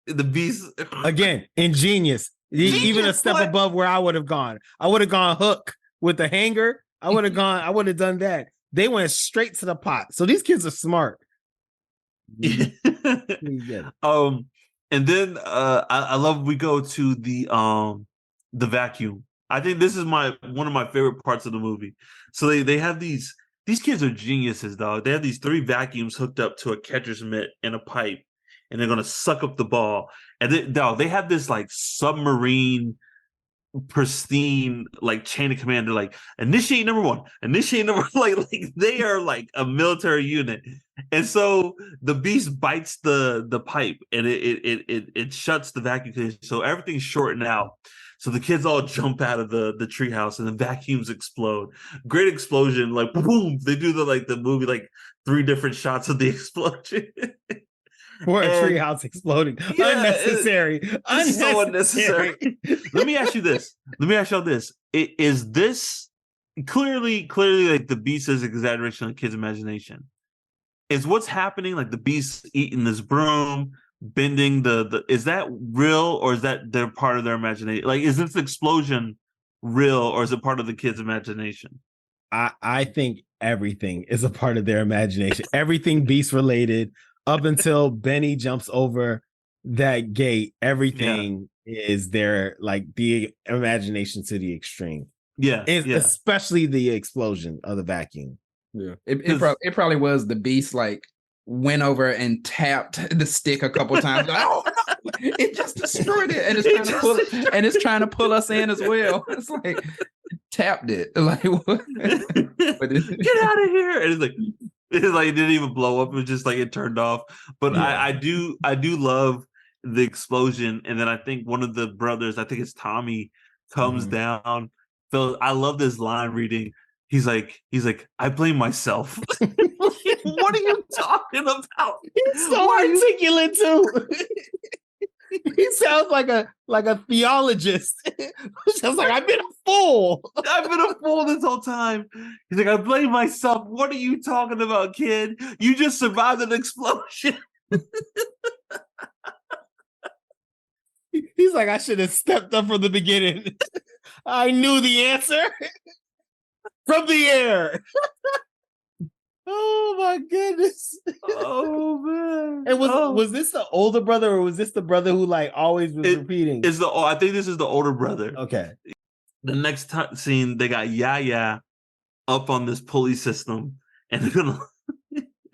Yep. The Beast again, ingenious. Even a step above where I would have gone. I would have gone hook with the hanger. I would have done that. They went straight to the pot. So these kids are smart. And then I love we go to the vacuum. I think this is one of my favorite parts of the movie. So they have these kids are geniuses, dog. They have these 3 vacuums hooked up to a catcher's mitt and a pipe, and they're gonna suck up the ball. And they have this like submarine pristine like chain of command. They're like, initiate number 1, like they are like a military unit. And so the Beast bites the pipe and it shuts the vacuum cleaner, so everything's shortened out. So the kids all jump out of the treehouse and the vacuums explode. Great explosion, like boom. They do the movie like 3 different shots of the explosion. For a treehouse exploding. Unnecessary. It's so unnecessary. Let me ask you this. Is this clearly like the Beast is exaggeration of the kid's imagination? Is what's happening like the Beast eating this broom, bending is that real, or is that they're part of their imagination? Like, is this explosion real, or is it part of the kid's imagination? I think everything is a part of their imagination. Everything Beast related. Up until Benny jumps over that gate, everything is their like the imagination to the extreme. Especially the explosion of the vacuum. Yeah, it probably was the Beast like went over and tapped the stick a couple times. Like, oh no, it just destroyed it, and it's trying to pull us in as well. It's like tapped it, like what? Get out of here! And it's like it didn't even blow up. It was just like it turned off. But I do love the explosion. And then I think one of the brothers, I think it's Tommy, comes down. So I love this line reading. he's like, I blame myself. What are you talking about? He's so articulate too. He sounds like a theologist. He's just like, I've been a fool. I've been a fool this whole time. He's like, I blame myself. What are you talking about, kid? You just survived an explosion. He's like, I should have stepped up from the beginning. I knew the answer from the air. Oh my goodness. Oh man. And was this the older brother, or was this the brother who like always was repeating? I think this is the older brother. Okay. The next scene, they got Yaya up on this pulley system, and they're gonna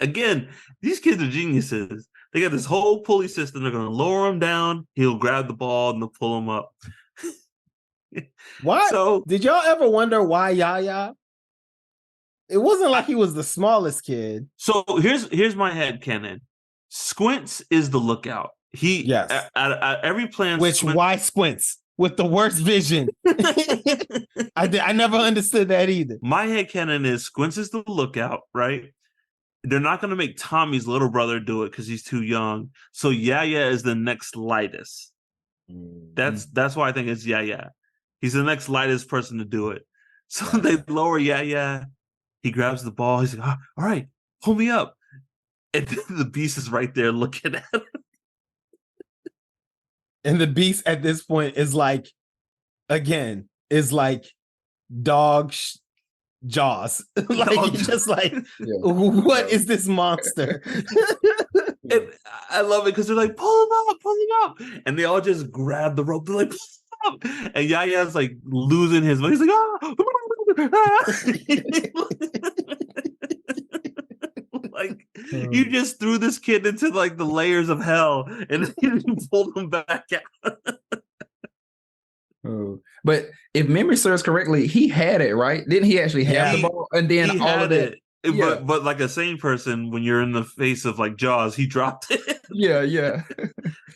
again, these kids are geniuses. They got this whole pulley system. They're gonna lower him down. He'll grab the ball and they'll pull him up. What? So did y'all ever wonder why Yaya? It wasn't like he was the smallest kid. So here's my headcanon. Squints is the lookout. Yes. At every plan. Why Squints? With the worst vision. I never understood that either. My headcanon is Squints is the lookout, right? They're not going to make Tommy's little brother do it because he's too young. So Yaya is the next lightest. That's why I think it's Yaya. He's the next lightest person to do it. So they lower Yaya. He grabs the ball. He's like, all right, pull me up. And the beast is right there looking at him. And the beast at this point is like, again, is like dog Jaws. Like, just like, what is this monster? And I love it because they're like, pull him up. And they all just grab the rope. They're like, pull him up. And Yaya's like losing his mind. He's like, like, you just threw this kid into like the layers of hell and then you pulled him back out. But if memory serves correctly, he had it, right? Didn't he actually have the ball? And then all of it. But like a sane person, when you're in the face of like Jaws, he dropped it. Yeah.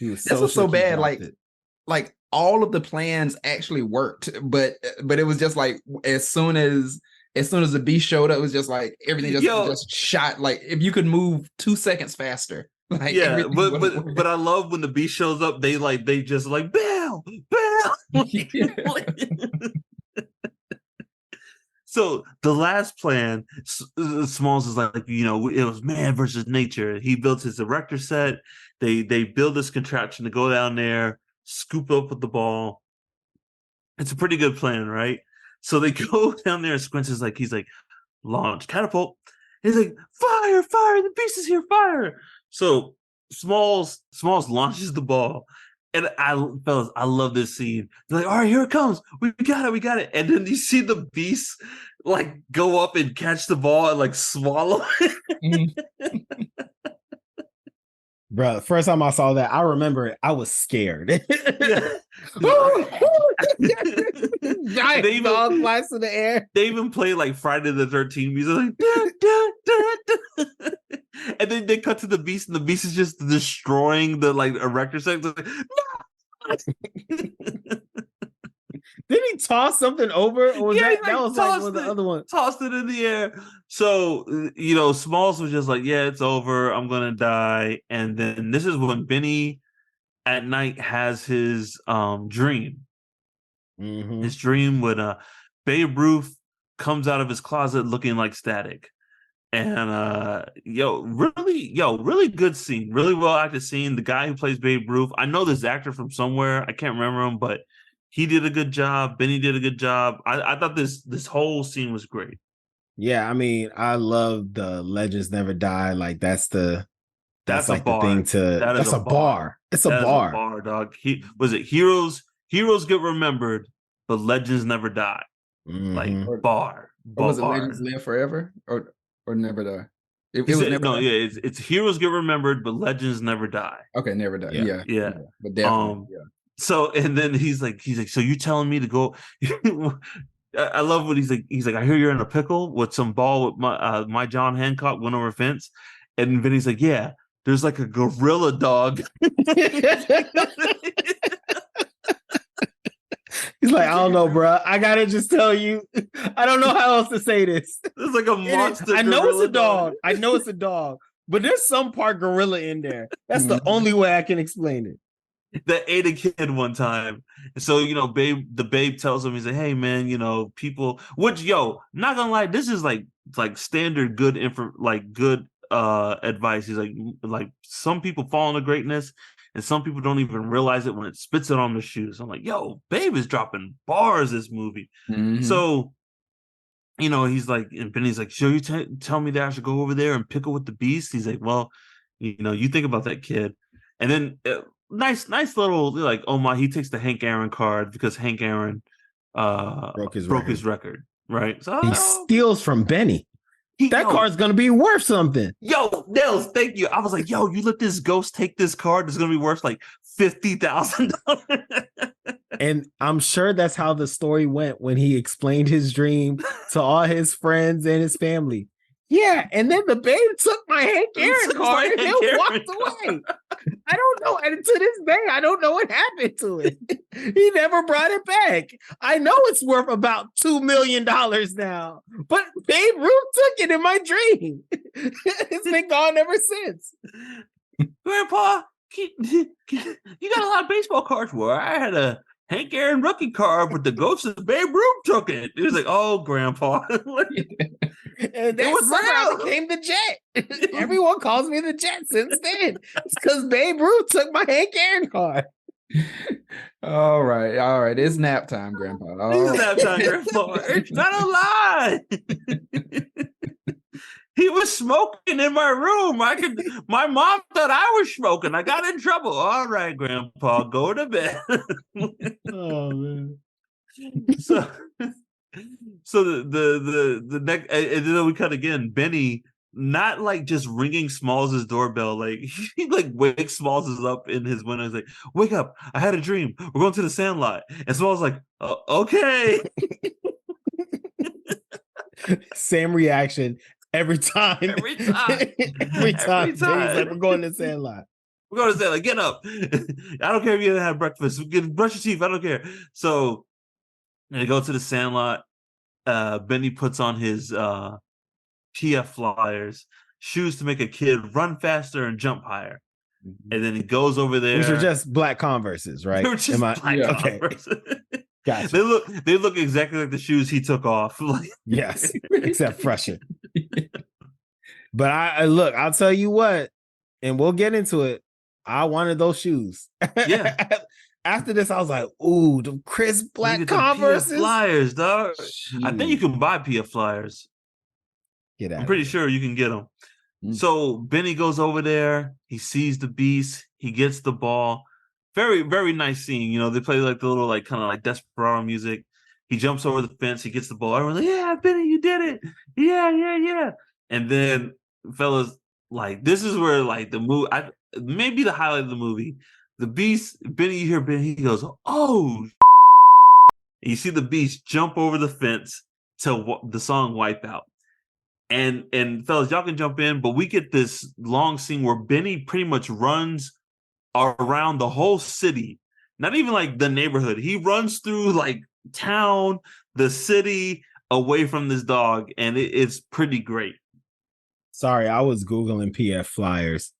This was so bad. Like all of the plans actually worked, but it was just like as soon as the beast showed up, it was just like everything just shot. Like if you could move 2 seconds faster. Like, but I love when the beast shows up, they just like Bill. So the last plan, Smalls is like, it was man versus nature. He built his erector set. They build this contraption to go down there, scoop up with the ball. It's a pretty good plan, right? So they go down there, and Squints is like, he's like, launch, catapult. He's like, fire, the beast is here, fire. So Smalls launches the ball. And I love this scene. They're like, all right, here it comes. We got it. And then you see the beast like go up and catch the ball and like swallow it. Bro, first time I saw that, I remember it. I was scared. Giant dog flies in the air. They even play like Friday the 13th music, like, da, da, da, da. And then they cut to the beast, and the beast is just destroying the like erector set. Like, no! Did he toss something over? Or was that was like one of the other ones? Tossed it in the air. So, Smalls was just like, yeah, it's over. I'm going to die. And then this is when Benny at night has his dream. Mm-hmm. His dream when Babe Ruth comes out of his closet looking like static. And really good scene. Really well acted scene. The guy who plays Babe Ruth, I know this actor from somewhere. I can't remember him, but he did a good job. Benny did a good job. I thought this whole scene was great. Yeah, I mean, I love the Legends Never Die. Like that's like the thing to. That's a bar. It's a bar. A bar, dog. Heroes get remembered, but legends never die. Mm-hmm. Like bar. Or was it Legends Live Forever or never die? It's heroes get remembered, but legends never die. Okay, never die. Yeah. But definitely. So and then he's like, so you telling me to go? I love what he's like. I hear you're in a pickle with some ball with my John Hancock went over a fence, and Vinny's like, yeah, there's like a gorilla dog. He's He's like, I don't know, bro. I gotta just tell you, I don't know how else to say this. It's like a monster. I know it's a gorilla dog. I know it's a dog, but there's some part gorilla in there. That's the only way I can explain it. that ate a kid one time. So, the babe tells him, he's like, hey man, people, which, not gonna lie, this is like standard good advice. He's like some people fall into greatness and some people don't even realize it when it spits it on the shoes. I'm like, babe is dropping bars this movie. So, he's like, and Benny's like, so you tell me that I should go over there and pickle with the beast? He's like, well, you think about that kid. And then nice little, like, oh my, he takes the Hank Aaron card because Hank Aaron broke his record, right? So he steals from Benny. That card's gonna be worth something. Nels, thank you. I was like, you let this ghost take this card, it's gonna be worth like $50,000. And I'm sure that's how the story went when he explained his dream to all his friends and his family. Yeah, and then the babe took my Hank Aaron card and then walked away. I don't know. And to this day, I don't know what happened to it. He never brought it back. I know it's worth about $2 million now, but Babe Ruth took it in my dream. It's been gone ever since. Grandpa, you got a lot of baseball cards. Well, I had a Hank Aaron rookie card, but the ghost of Babe Ruth took it. He was like, oh, Grandpa. And that somehow became the Jet. Everyone calls me the Jet since then. It's because Babe Ruth took my Hank Aaron card. All right. It's nap time, Grandpa. It's nap time, Grandpa. It's not a lie. He was smoking in my room. My mom thought I was smoking. I got in trouble. All right, Grandpa, go to bed. Oh man. So the next, and then we cut again. Benny, not like just ringing Smalls' doorbell, like he like wakes Smalls up in his window. He's like, "Wake up! I had a dream. We're going to the Sandlot." And Smalls like, "Okay." Same reaction every time. Every time. He's like, "We're going to the Sandlot. We're going to Sandlot. Get up! I don't care if you didn't have breakfast. Brush your teeth. I don't care." So they go to the Sandlot. Benny puts on his PF flyers, shoes to make a kid run faster and jump higher. And then he goes over there. Which are just black Converses, right? They were just black Converse. Okay. Gotcha. They look exactly like the shoes he took off. Yes, except fresher. But I'll tell you what, and we'll get into it. I wanted those shoes. Yeah. After this, I was like, ooh, the crisp black Converses. PF flyers, dog. Jeez. I think you can buy PF flyers. I'm pretty sure you can get them. So Benny goes over there. He sees the beast. He gets the ball. Very, very nice scene. They play like the little, like kind of like desperado music. He jumps over the fence. He gets the ball. Everyone's like, yeah, Benny, you did it. Yeah. And then, fellas, like, this is where, like, the movie, maybe the highlight of the movie, the beast, Benny, you hear Benny, he goes, oh. You see the beast jump over the fence to the song Wipe Out. And fellas, y'all can jump in, but we get this long scene where Benny pretty much runs around the whole city, not even like the neighborhood. He runs through like town, the city, away from this dog, and it's pretty great. Sorry, I was Googling PF flyers.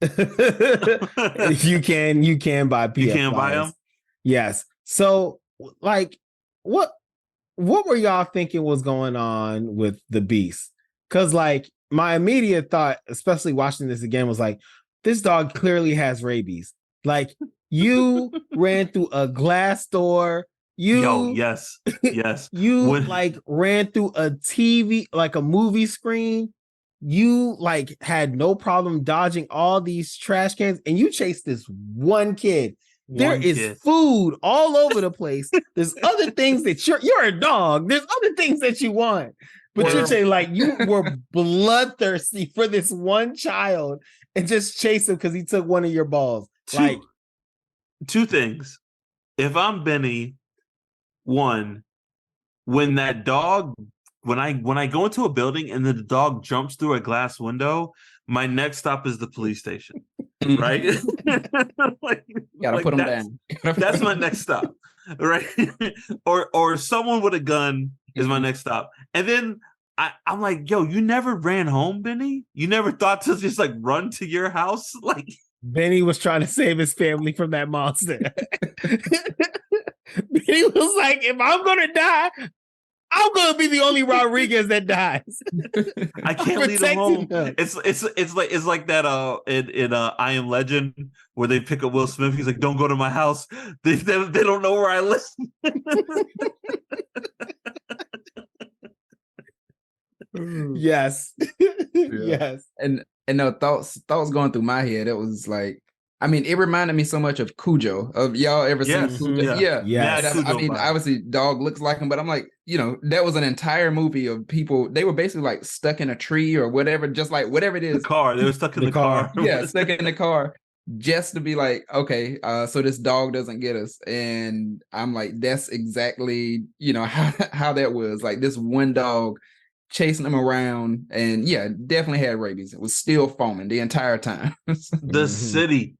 You can buy PF. You can flyers. buy them? Yes. So, like, what were y'all thinking was going on with the beast? Because, like, my immediate thought, especially watching this again, was like, this dog clearly has rabies. Like, you ran through a glass door. Yes. You like ran through a TV, like a movie screen. You like had no problem dodging all these trash cans, and you chased this one kid. There is food all over the place. There's other things that you're a dog. There's other things that you want. But you're saying like you were bloodthirsty for this one child and just chase him because he took one of your balls. Two things. If I'm Benny, one, when that dog, when I go into a building and the dog jumps through a glass window, my next stop is the police station. Right? Gotta put him down. That's my next stop. right? or someone with a gun is my next stop. And then I'm like, yo, you never ran home, Benny? You never thought to just like run to your house? Like Benny was trying to save his family from that monster. Benny was like, if I'm gonna die, I'm gonna be the only Rodriguez that dies. I can't leave him home. It's like that in I Am Legend where they pick up Will Smith. He's like, don't go to my house. They don't know where I live. Yes. Yes. And no thoughts going through my head. It was like, I mean, it reminded me so much of Cujo. Of y'all ever seen Cujo? Yeah. Yes. I mean, obviously, dog looks like him, but I'm like, that was an entire movie of people. They were basically like stuck in a tree or whatever, just like whatever it is. The car. They were stuck in the car. Yeah, stuck in the car, just to be like, okay, so this dog doesn't get us. And I'm like, that's exactly how that was. Like this one dog chasing him around, and definitely had rabies. It was still foaming the entire time. The city,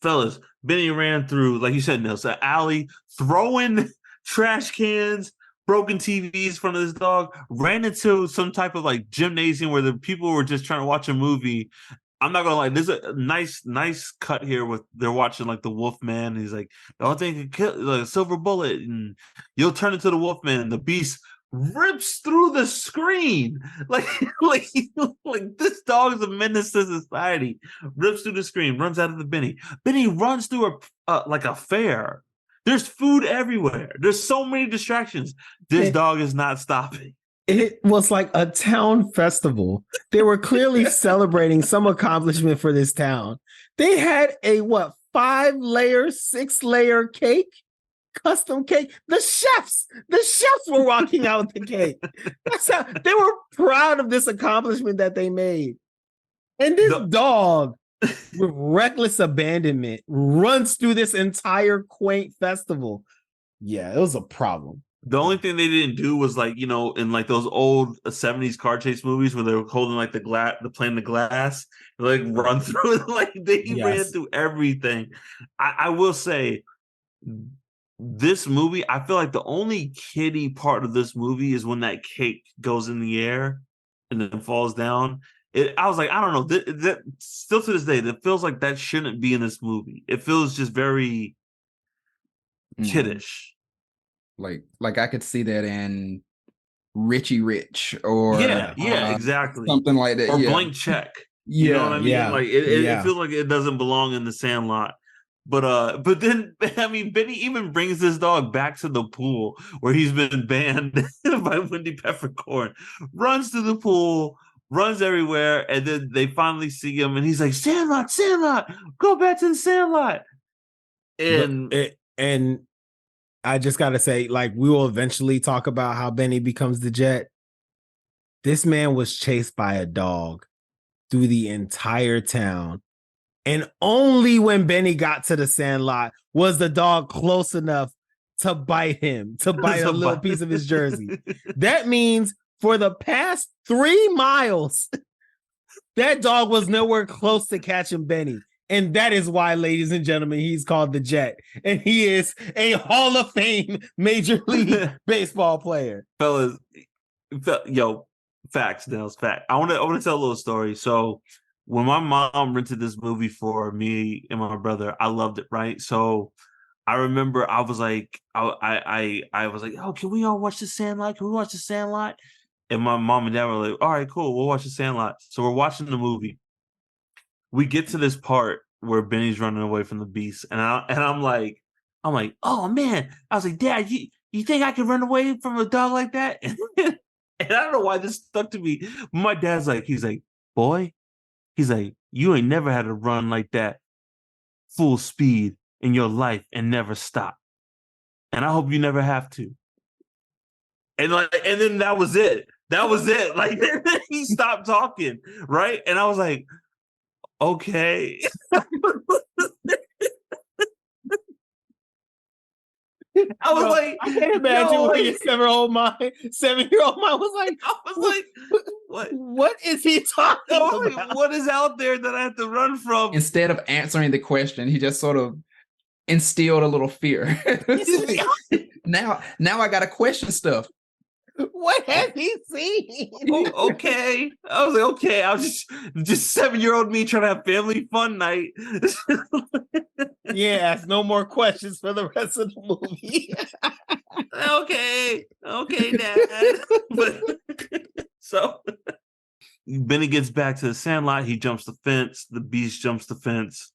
fellas, Benny ran through, like you said, Nils, an alley, throwing trash cans, broken TVs in front of this dog, ran into some type of like gymnasium where the people were just trying to watch a movie. I'm not gonna lie, there's a nice cut here with they're watching like the Wolfman. He's like, the only thing can kill like a silver bullet, and you'll turn into the Wolfman, and the beast rips through the screen like this dog is a menace to society. Rips through the screen, runs out of the Benny. Benny runs through a fair. There's food everywhere. There's so many distractions. This dog is not stopping. It was like a town festival. They were clearly celebrating some accomplishment for this town. They had a 5-layer, 6-layer cake. Custom cake. The chefs were walking out with the cake. That's how they were proud of this accomplishment that they made. And this dog, with reckless abandonment, runs through this entire quaint festival. Yeah, it was a problem. The only thing they didn't do was like, in like those old 70s car chase movies where they were holding like playing the glass, like run through it, like they ran through everything. I will say, this movie, I feel like the only kiddie part of this movie is when that cake goes in the air and then falls down. I was like, I don't know. That still to this day, that feels like that shouldn't be in this movie. It feels just very kiddish. Like I could see that in Richie Rich or exactly, something like that, or Blank Check. You know what I mean? Like it feels like it doesn't belong in the Sandlot. But then I mean, Benny even brings this dog back to the pool where he's been banned by Wendy Peppercorn. Runs to the pool, runs everywhere, and then they finally see him, and he's like, "Sandlot, go back to the Sandlot." And I just gotta say, like, we will eventually talk about how Benny becomes the Jet. This man was chased by a dog through the entire town. And only when Benny got to the Sandlot was the dog close enough to bite him, to bite a little piece of his jersey. That means for the past 3 miles, that dog was nowhere close to catching Benny. And that is why, ladies and gentlemen, he's called the Jet. And he is a Hall of Fame Major League Baseball player. Fellas, facts, Nels, fact. I want to tell a little story. So when my mom rented this movie for me and my brother, I loved it, right? So I remember I was like, I was like, oh, can we all watch The Sandlot? Can we watch The Sandlot? And my mom and dad were like, all right, cool, we'll watch The Sandlot. So we're watching the movie. We get to this part where Benny's running away from the beast, and I'm like, oh man! I was like, Dad, you think I can run away from a dog like that? And I don't know why this stuck to me. My dad's like, he's like, boy, he's like, you ain't never had to run like that full speed in your life and never stop. And I hope you never have to. And then that was it. That was it. Like he stopped talking, right? And I was like, okay. I was like, I can't imagine what your 7-year-old mind was like. I was like, what is he talking about? Like, what is out there that I have to run from? Instead of answering the question, he just sort of instilled a little fear. now I gotta question stuff. What has he seen? Oh, okay. I was like, okay. I was just 7-year-old me trying to have family fun night. Yeah, ask no more questions for the rest of the movie. Okay, Dad. But so Benny gets back to the Sandlot. He jumps the fence. The Beast jumps the fence.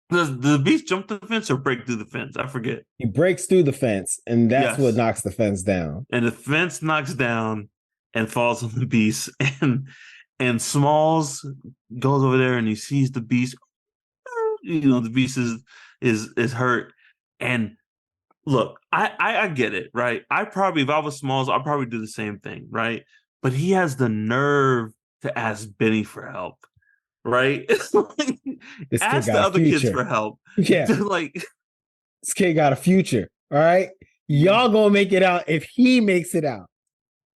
Does the Beast jump the fence or break through the fence? I forget. He breaks through the fence, and that's Yes. what knocks the fence down. And the fence knocks down and falls on the Beast. And Smalls goes over there and he sees the Beast. The Beast is hurt. And look, I get it, right? If I was Smalls, I'd probably do the same thing, right? But he has the nerve to ask Benny for help, right? It's like, This kid ask got the a other kids future. for help. Yeah. Like, This kid got a future. All right. Y'all gonna make it out if he makes it out.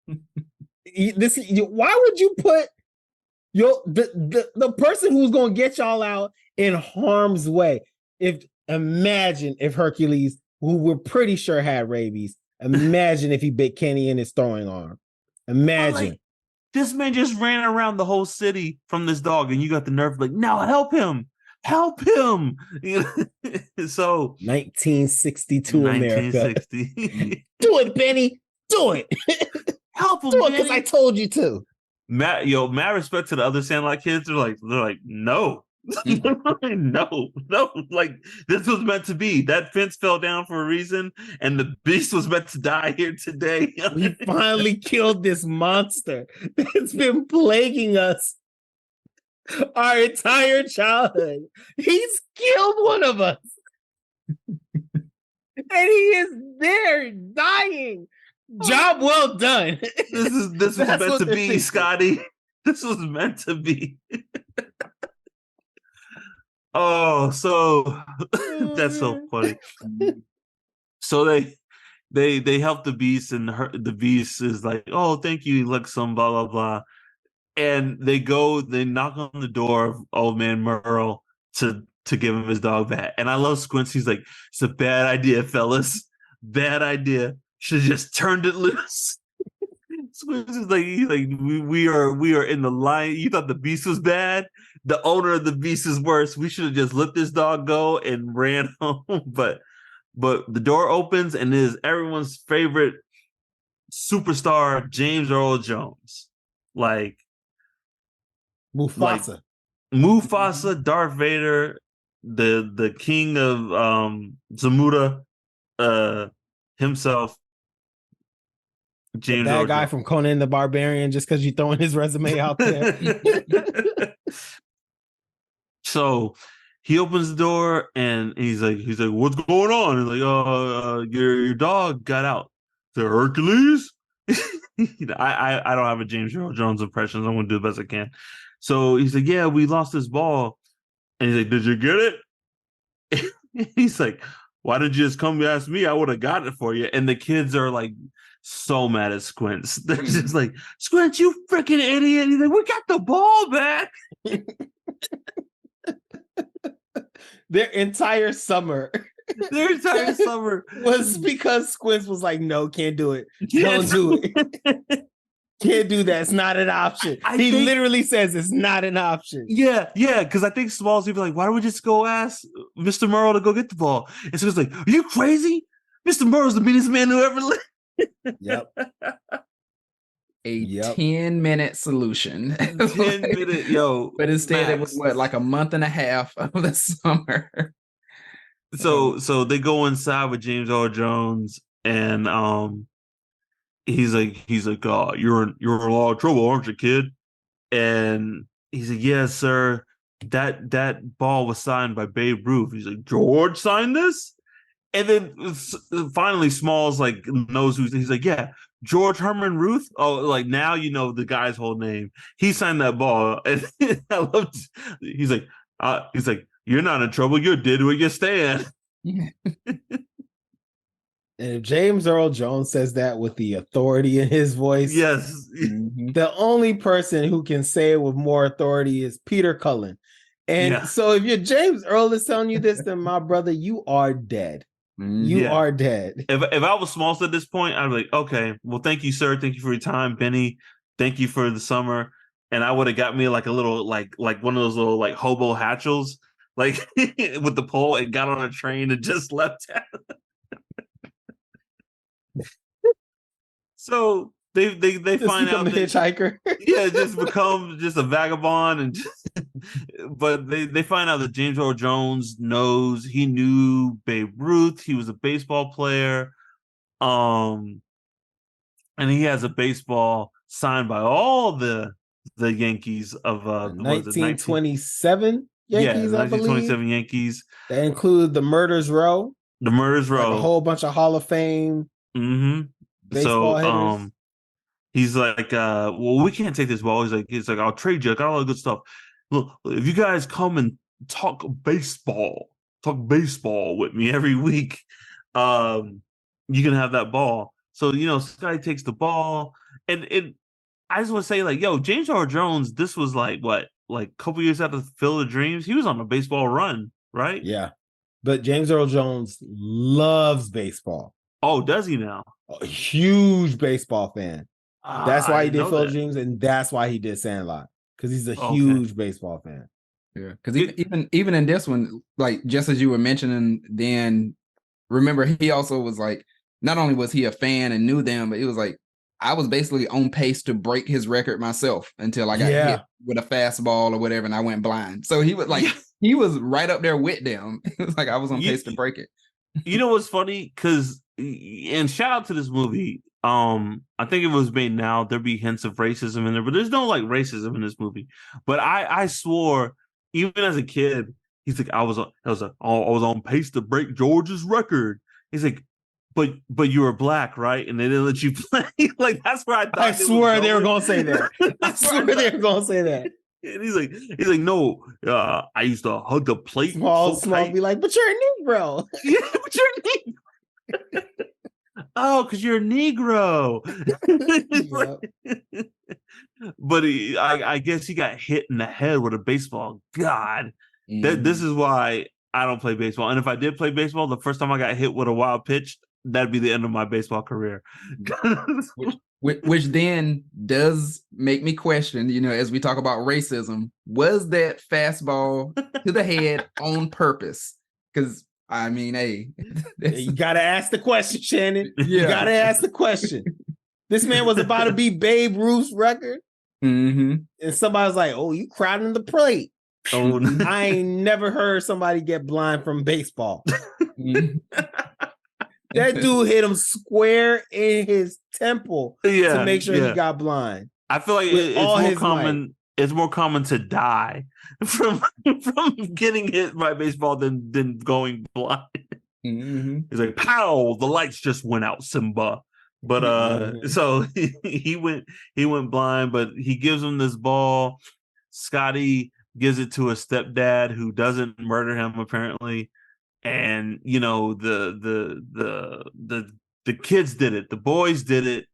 Why would you put the person who's gonna get y'all out in harm's way? Imagine if Hercules, who we're pretty sure had rabies, imagine if he bit Kenny in his throwing arm. Imagine. like, this man just ran around the whole city from this dog, and you got the nerve like, now help him. So 1962 America. 1960. Do it, Benny. Do it. Help him, Do it because I told you to. Mad respect to the other Sandlot kids. They're like, no. No, like this was meant to be. That fence fell down for a reason, and the Beast was meant to die here today. We finally killed this monster that's been plaguing us our entire childhood. He's killed one of us. And he is there dying. Job well done. This was meant to be, Scotty. This was meant to be. Oh, so that's so funny. So they help the Beast, and the Beast is like, oh, thank you, like some blah blah blah. And they knock on the door of old man Merle to give him his dog back. And I love Squints. He's like, it's a bad idea, fellas. Bad idea. Should have just turned it loose. Squints is like, we are in the line. You thought the Beast was bad? The owner of the Beast is worse. We should have just let this dog go and ran home. But the door opens, and it is everyone's favorite superstar, James Earl Jones. Like Mufasa. Mufasa, Darth Vader, the king of Zamuda, himself. James That guy from Conan the Barbarian, just because you're throwing his resume out there. So he opens the door and he's like, what's going on? He's like, your dog got out. The Hercules? I don't have a James Earl Jones impression. So I'm gonna do the best I can. So he's like, yeah, we lost this ball. And he's like, did you get it? He's like, why did you just come ask me? I would have gotten it for you. And the kids are like so mad at Squints. They're just like, Squints, you freaking idiot. He's like, we got the ball back. Their entire summer was because Squints was like, no, can't do it. Don't do it. Can't do that. It's not an option. He literally says it's not an option. Yeah, because I think Smalls would be like, why don't we just go ask Mr. Merle to go get the ball? And so it's like, are you crazy? Mr. Merle's the meanest man who ever lived. Yep. 10-minute solution. 10-minute, yo. But instead Max. it was like a month and a half of the summer. So they go inside with James Earl Jones, and he's like, you're in a lot of trouble, aren't you, kid? And he's like, yes, sir. That ball was signed by Babe Ruth. He's like, George signed this? And then finally Smalls like knows he's like, yeah, George Herman Ruth. Oh, like now you know the guy's whole name. He signed that ball. And I loved, he's like, you're not in trouble. You're dead where you stand. And if James Earl Jones says that with the authority in his voice, yes, the only person who can say it with more authority is Peter Cullen. And so if your James Earl is telling you this, then my brother, you are dead. You are dead. If I was Smalls at this point, I'd be like, okay, well, thank you, sir. Thank you for your time, Benny. Thank you for the summer. And I would have got me like a little like one of those little like hobo hatchels, like with the pole, and got on a train and just left. So they Just find become out a that, hitchhiker. just become just a vagabond, and but they find out that James Earl Jones knew Babe Ruth. He was a baseball player, and he has a baseball signed by all the Yankees of 1927 Yankees, the I believe. 1927 Yankees. That include the Murders Row. The Murders Row. Like a whole bunch of Hall of Fame baseball hitters. He's like, well, we can't take this ball. He's like, I'll trade you. I got all the good stuff. Look, if you guys come and talk baseball with me every week, you can have that ball. So, Scotty takes the ball. And I just want to say, like, yo, James Earl Jones, this was like, what? Like a couple years after Field of Dreams? He was on a baseball run, right? Yeah. But James Earl Jones loves baseball. Oh, does he now? A huge baseball fan. That's why he did Field of Dreams, and that's why he did Sandlot, because he's a huge baseball fan. Yeah, because even in this one, like just as you were mentioning, then remember he also was like, not only was he a fan and knew them, but it was like I was basically on pace to break his record myself until I got hit with a fastball or whatever, and I went blind. So he was like, he was right up there with them. It was like I was on pace to break it. You know what's funny? Because and shout out to this movie. I think if it was made now, there'd be hints of racism in there, but there's no like racism in this movie. But I swore, even as a kid, he's like, I was on pace to break George's record. He's like, but you were black, right? And they didn't let you play. Like that's where I thought. I swear they were gonna say that. I swear they were gonna say that. And he's like, no, I used to hug the plate. Small, be like, but you're a Negro. Yeah, but you're a Negro. Oh, because you're a Negro. But I guess he got hit in the head with a baseball. God, this is why I don't play baseball. And if I did play baseball, the first time I got hit with a wild pitch, that'd be the end of my baseball career. Which then does make me question, as we talk about racism, was that fastball to the head on purpose? Because I mean, hey, you gotta ask the question, Shannon. Yeah. You gotta ask the question. This man was about to be Babe Ruth's record, and somebody's like, "Oh, you crowding the plate." Oh, no. I ain't never heard somebody get blind from baseball. That dude hit him square in his temple to make sure he got blind. I feel like it's more common. Might. It's more common to die from getting hit by baseball than going blind. He's like, "Pow! The lights just went out, Simba." But so he went blind. But he gives him this ball. Scotty gives it to a stepdad who doesn't murder him apparently. And the kids did it, the boys did it,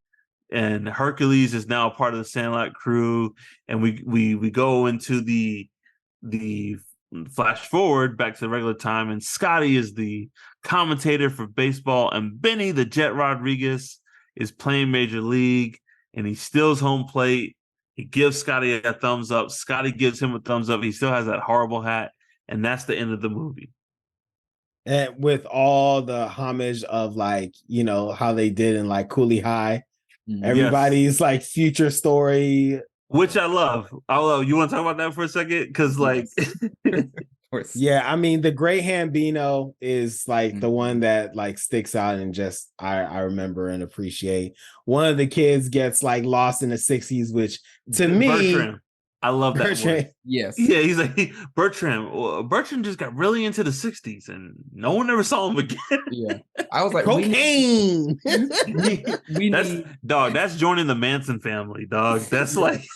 and Hercules is now a part of the Sandlot crew. And we go into the flash forward back to the regular time, and Scotty is the commentator for baseball, and Benny the Jet Rodriguez is playing Major League, and he steals home plate. He gives Scotty a thumbs up. Scotty gives him a thumbs up. He still has that horrible hat, and that's the end of the movie. And with all the homage of how they did in like Cooley High, everybody's like future story, which I love. You want to talk about that for a second? Because yeah, I mean the Great Hambino is like the one that like sticks out and just I remember and appreciate. One of the kids gets like lost in the 60s, which to me. Bertram. I love that word. Yes. Yeah, he's like, Bertram just got really into the 60s and no one ever saw him again. Yeah. I was like, cocaine. That's joining the Manson family, dog. That's like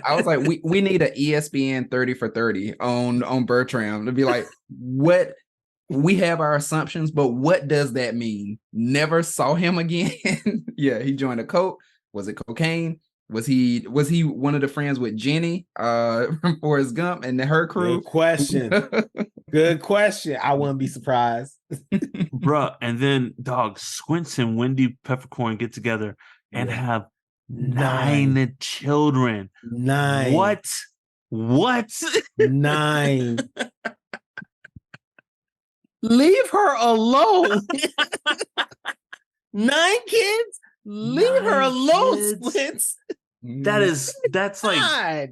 I was like, we need an ESPN 30 for 30 on Bertram to be like, what we have our assumptions, but what does that mean? Never saw him again. Yeah, he joined a cult. Was it cocaine? Was he one of the friends with Jenny from Forrest Gump and her crew? Good question. Good question. I wouldn't be surprised. Bruh, and then dog Squints and Wendy Peppercorn get together and have 9 children. 9. What? 9. Leave her alone. 9 kids? Leave her 9 alone, kids. Squints. That's like, God.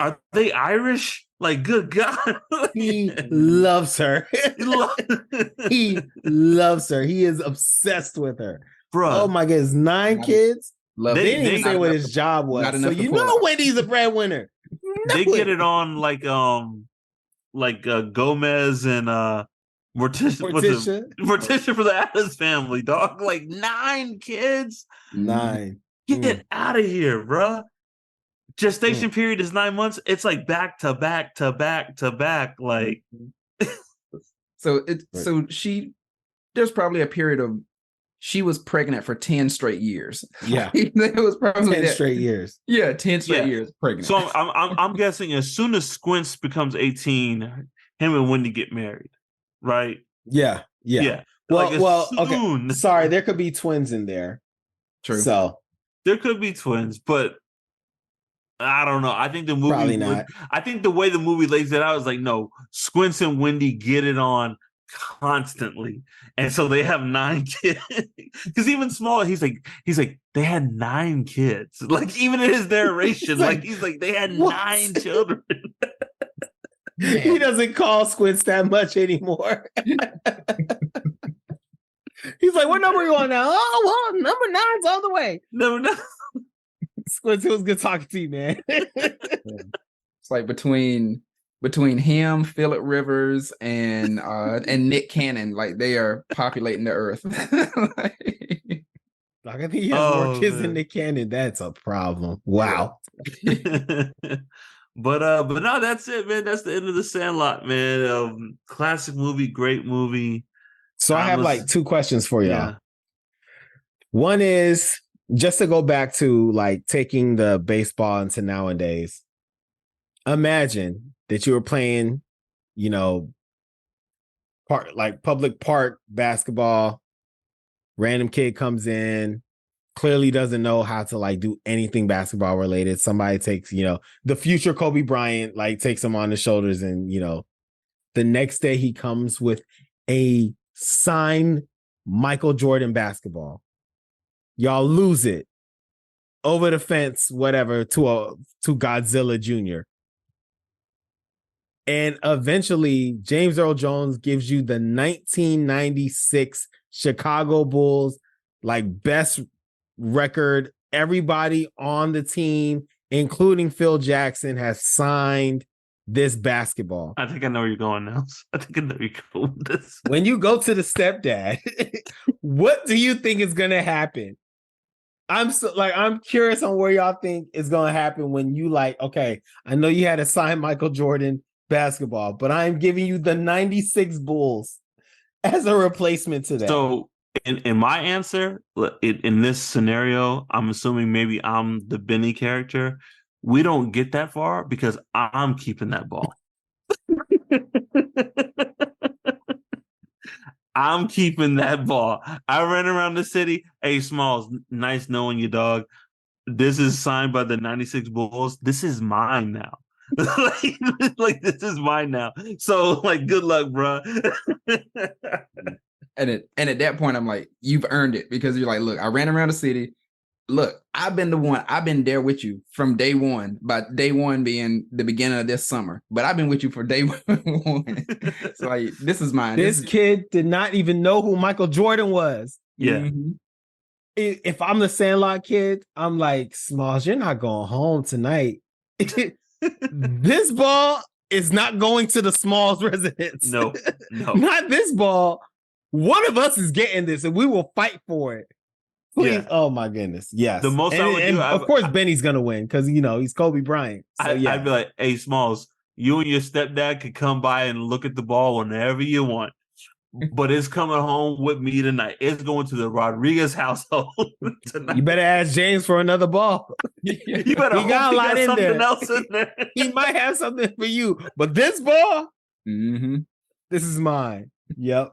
are they Irish? Like, good God. He loves her. He loves her. He is obsessed with her. Bruh. Oh my goodness. 9 kids? Love They it. didn't even say what his job was. not So enough to you pull know out. Wendy's a breadwinner. They get it on like Gomez and Morticia. Morticia for the Addams Family, dog. Like 9 kids. 9. Get out of here, bruh. Gestation period is 9 months. It's like back to back to back to back. Like, so there's probably a period of she was pregnant for 10 straight years. Yeah. It was probably 10 straight years. Yeah, 10 straight years pregnant. So I'm guessing as soon as Squints becomes 18, him and Wendy get married, right? Yeah. Like, Well, soon. okay. Sorry, there could be twins in there. True. So There could be twins, but I don't know. I think the movie probably not. I think the way the movie lays it out is like, no, Squints and Wendy get it on constantly, and so they have 9 kids. Because even smaller, he's like they had 9 kids. Like, even in his narration, he's like they had what? 9 children. He doesn't call Squints that much anymore. He's like, what number are you on now? Oh, well, number 9's all the way. Never know. Squints, it was good talking to you, man. It's like between him, Phillip Rivers, and Nick Cannon, like they are populating the earth. Like, I think he has more kids than Nick Cannon. That's a problem. Wow. But no, that's it, man. That's the end of the Sandlot, man. Classic movie, great movie. So I have like 2 questions for y'all. Yeah. One is just to go back to like taking the baseball into nowadays. Imagine that you were playing, public park basketball. Random kid comes in, clearly doesn't know how to like do anything basketball related. Somebody takes, the future Kobe Bryant, like takes him on the shoulders, and the next day he comes with a signed Michael Jordan basketball. Y'all lose it over the fence, whatever, to Godzilla Jr. And eventually, James Earl Jones gives you the 1996 Chicago Bulls, like, best record. Everybody on the team, including Phil Jackson, has signed this basketball. I think I know where you're going now. I think I know where you're going with this. When you go to the stepdad, what do you think is going to happen? I'm curious on where y'all think is going to happen when you okay, I know you had a signed Michael Jordan basketball, but I'm giving you the 96 Bulls as a replacement to that. So in my answer, in this scenario, I'm assuming maybe I'm the Benny character. We don't get that far because I'm keeping that ball. I'm keeping that ball. I ran around the city. Hey, Smalls, nice knowing you, dog. This is signed by the 96 Bulls. This is mine now. like this is mine now. So good luck, bro. And at that point, I'm like, you've earned it, because you're like, look, I ran around the city. Look, I've been there with you from day one, by day one being the beginning of this summer. But I've been with you for day one. So this is mine. This kid did not even know who Michael Jordan was. Yeah. Mm-hmm. If I'm the Sandlot kid, I'm like, Smalls, you're not going home tonight. This ball is not going to the Smalls residence. No. Not this ball. One of us is getting this, and we will fight for it. Please. Yeah. Oh my goodness. Yes. The most I would do, of course, Benny's gonna win because he's Kobe Bryant. So, I'd be like, hey, Smalls, you and your stepdad could come by and look at the ball whenever you want. but it's coming home with me tonight. It's going to the Rodriguez household tonight. You better ask James for another ball. You better He got a lot in something there. else in there. He might have something for you, but this ball, Mm-hmm. this is mine. Yep.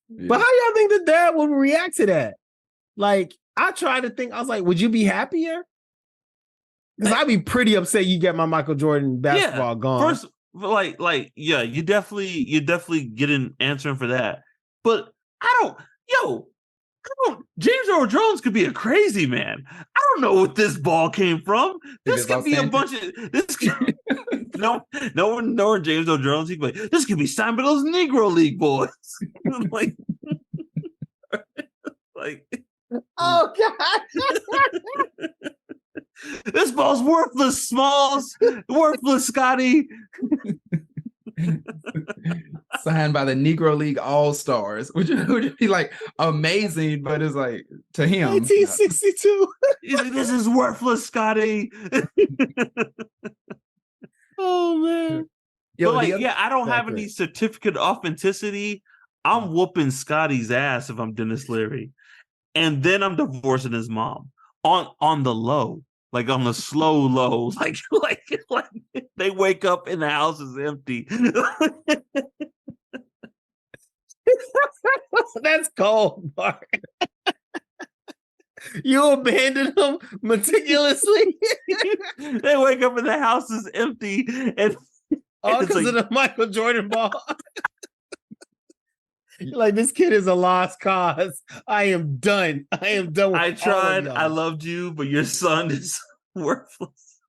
Yeah. But how y'all think the dad would react to that? Like, I tried to think, I was like, would you be happier? Because I'd be pretty upset you get my Michael Jordan basketball gone. First, yeah, you definitely get an answer for that. But James Earl Jones could be a crazy man. I don't know what this ball came from. This could be a bunch of this. No one James Earl Jones. He could be like, this could be signed by those Negro League boys. like, oh God. This ball's worthless, Smalls. Worthless, Scotty. Signed by the Negro League All-Stars, which would be like amazing, but it's like to him 1962. This is worthless, Scotty. Oh man. But I don't have any certificate of authenticity. I'm whooping Scotty's ass if I'm Dennis Leary. And then I'm divorcing his mom. On the low. Like on the slow low, like they wake up and the house is empty. That's cold, Mark. You abandoned them meticulously. They wake up and the house is empty, and all because of the Michael Jordan ball. Like, this kid is a lost cause. I am done. With I tried. I loved you, but your son is worthless.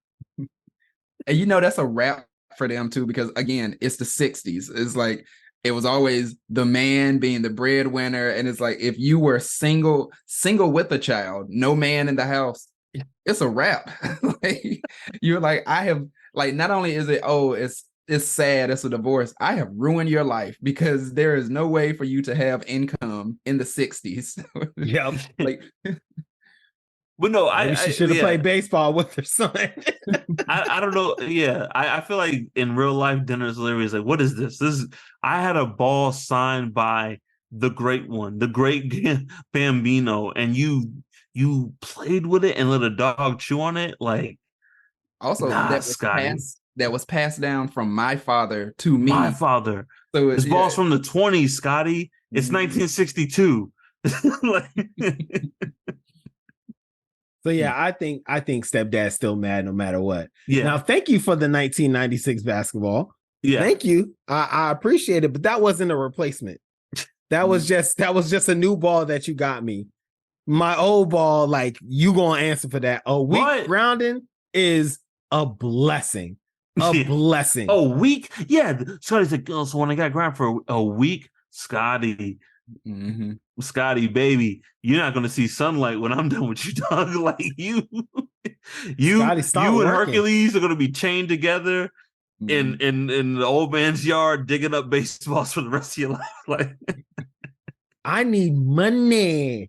And that's a wrap for them too, because again, it's the 60s. It's like it was always the man being the breadwinner, and it's like if you were single with a child, no man in the house, it's a wrap. Like, you're like, I have, like, not only is it it's sad, it's a divorce, I have ruined your life because there is no way for you to have income in the 60s. Yep. Like, but no, she should have played baseball with her son. I don't know. Yeah, I feel like in real life, Dennis Leary is like, what is this? I had a ball signed by the great one, the great Bambino, and you played with it and let a dog chew on it. Like, also, Scotty. That was passed down from my father to me. My father. So this ball's from the 20s, Scotty. It's 1962. So yeah, I think stepdad's still mad no matter what. Yeah. Now, thank you for the 1996 basketball. Yeah. Thank you. I appreciate it, but that wasn't a replacement. That was just a new ball that you got me. My old ball, like, you gonna answer for that. A week grounding is a blessing. A blessing. Oh, week? Yeah. Scotty's like, so when I got ground for a week, Scotty, Scotty, baby, you're not gonna see sunlight when I'm done with you, dog. Like, you and Hercules are gonna be chained together in the old man's yard, digging up baseballs for the rest of your life. Like, I need money.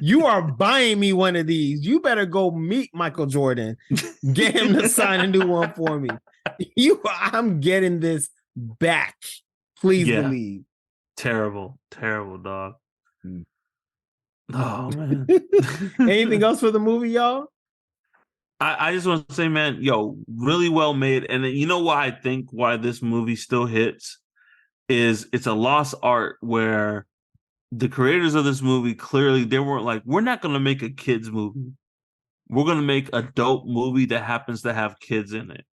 You are buying me one of these. You better go meet Michael Jordan. Get him to sign a new one for me. I'm getting this back. Please believe. Terrible, dog. Oh man. Anything else for the movie, y'all? I just want to say, man, really well made. And you know why this movie still hits is it's a lost art where the creators of this movie, clearly they weren't like, we're not going to make a kids movie. We're going to make a dope movie that happens to have kids in it.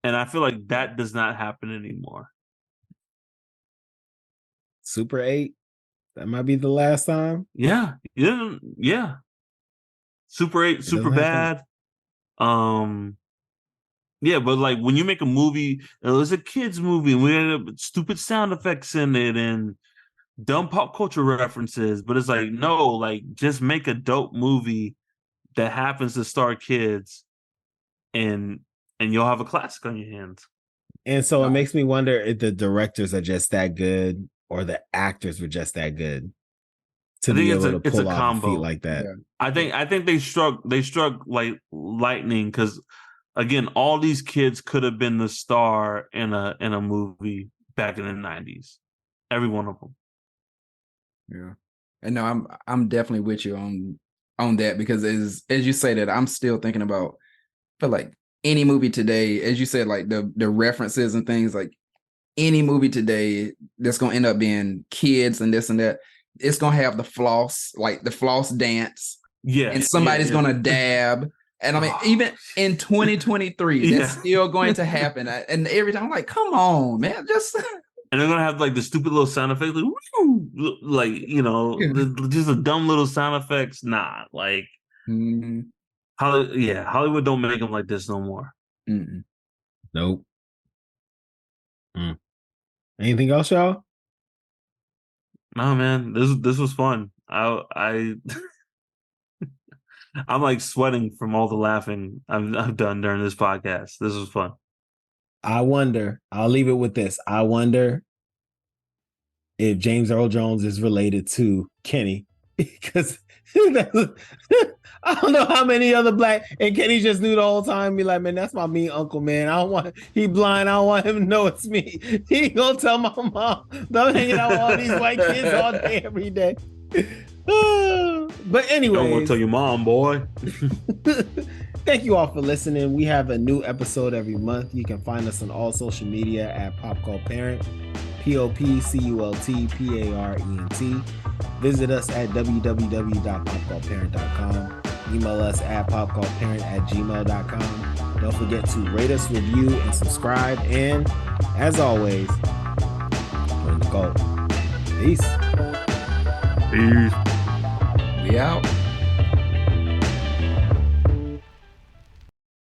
And I feel like that does not happen anymore. Super 8. That might be the last time. Yeah. Super 8, super bad. Yeah, but like when you make a movie, it was a kids movie, and we had stupid sound effects in it and dumb pop culture references. But it's like, no, like, just make a dope movie that happens to star kids, and you'll have a classic on your hands. And so it makes me wonder if the directors are just that good, or the actors were just that good to be able to pull off a feat like that. Yeah. I think they struck like lightning, because again, all these kids could have been the star in a movie back in the 90s. Every one of them. Yeah. And no, I'm definitely with you on that, because as you say that, I'm still thinking about, I feel like any movie today, as you said, like the references and things, like any movie today that's gonna end up being kids and this and that, it's gonna have the floss dance. Yeah. And somebody's gonna dab. And I mean, even in 2023, that's still going to happen. And every time I'm like, come on, man, just and they're gonna have like the stupid little sound effects, like, woo! Like, you know, just a dumb little sound effects. Nah, like, Hollywood don't make them like this no more. Mm-mm. Nope. Anything else, y'all? No, man, this was fun. I I'm like sweating from all the laughing I've done during this podcast. This was fun. I wonder, I'll leave it with this. I wonder if James Earl Jones is related to Kenny, because I don't know how many other black, and Kenny just knew the whole time, be like, man, that's my mean uncle, man. I don't want, he blind. I don't want him to know it's me. He gonna tell my mom that I'm hanging out with all these white kids all day, every day. But anyway, don't want to tell your mom, boy. Thank you all for listening. We have a new episode every month. You can find us on all social media at Pop Cult Parent, POPCULTPARENT. Visit us at www.popcultparent.com. Email us at popcultparent@gmail.com. Don't forget to rate us, review, and subscribe. And as always, join the cult. Peace. Peace. We out.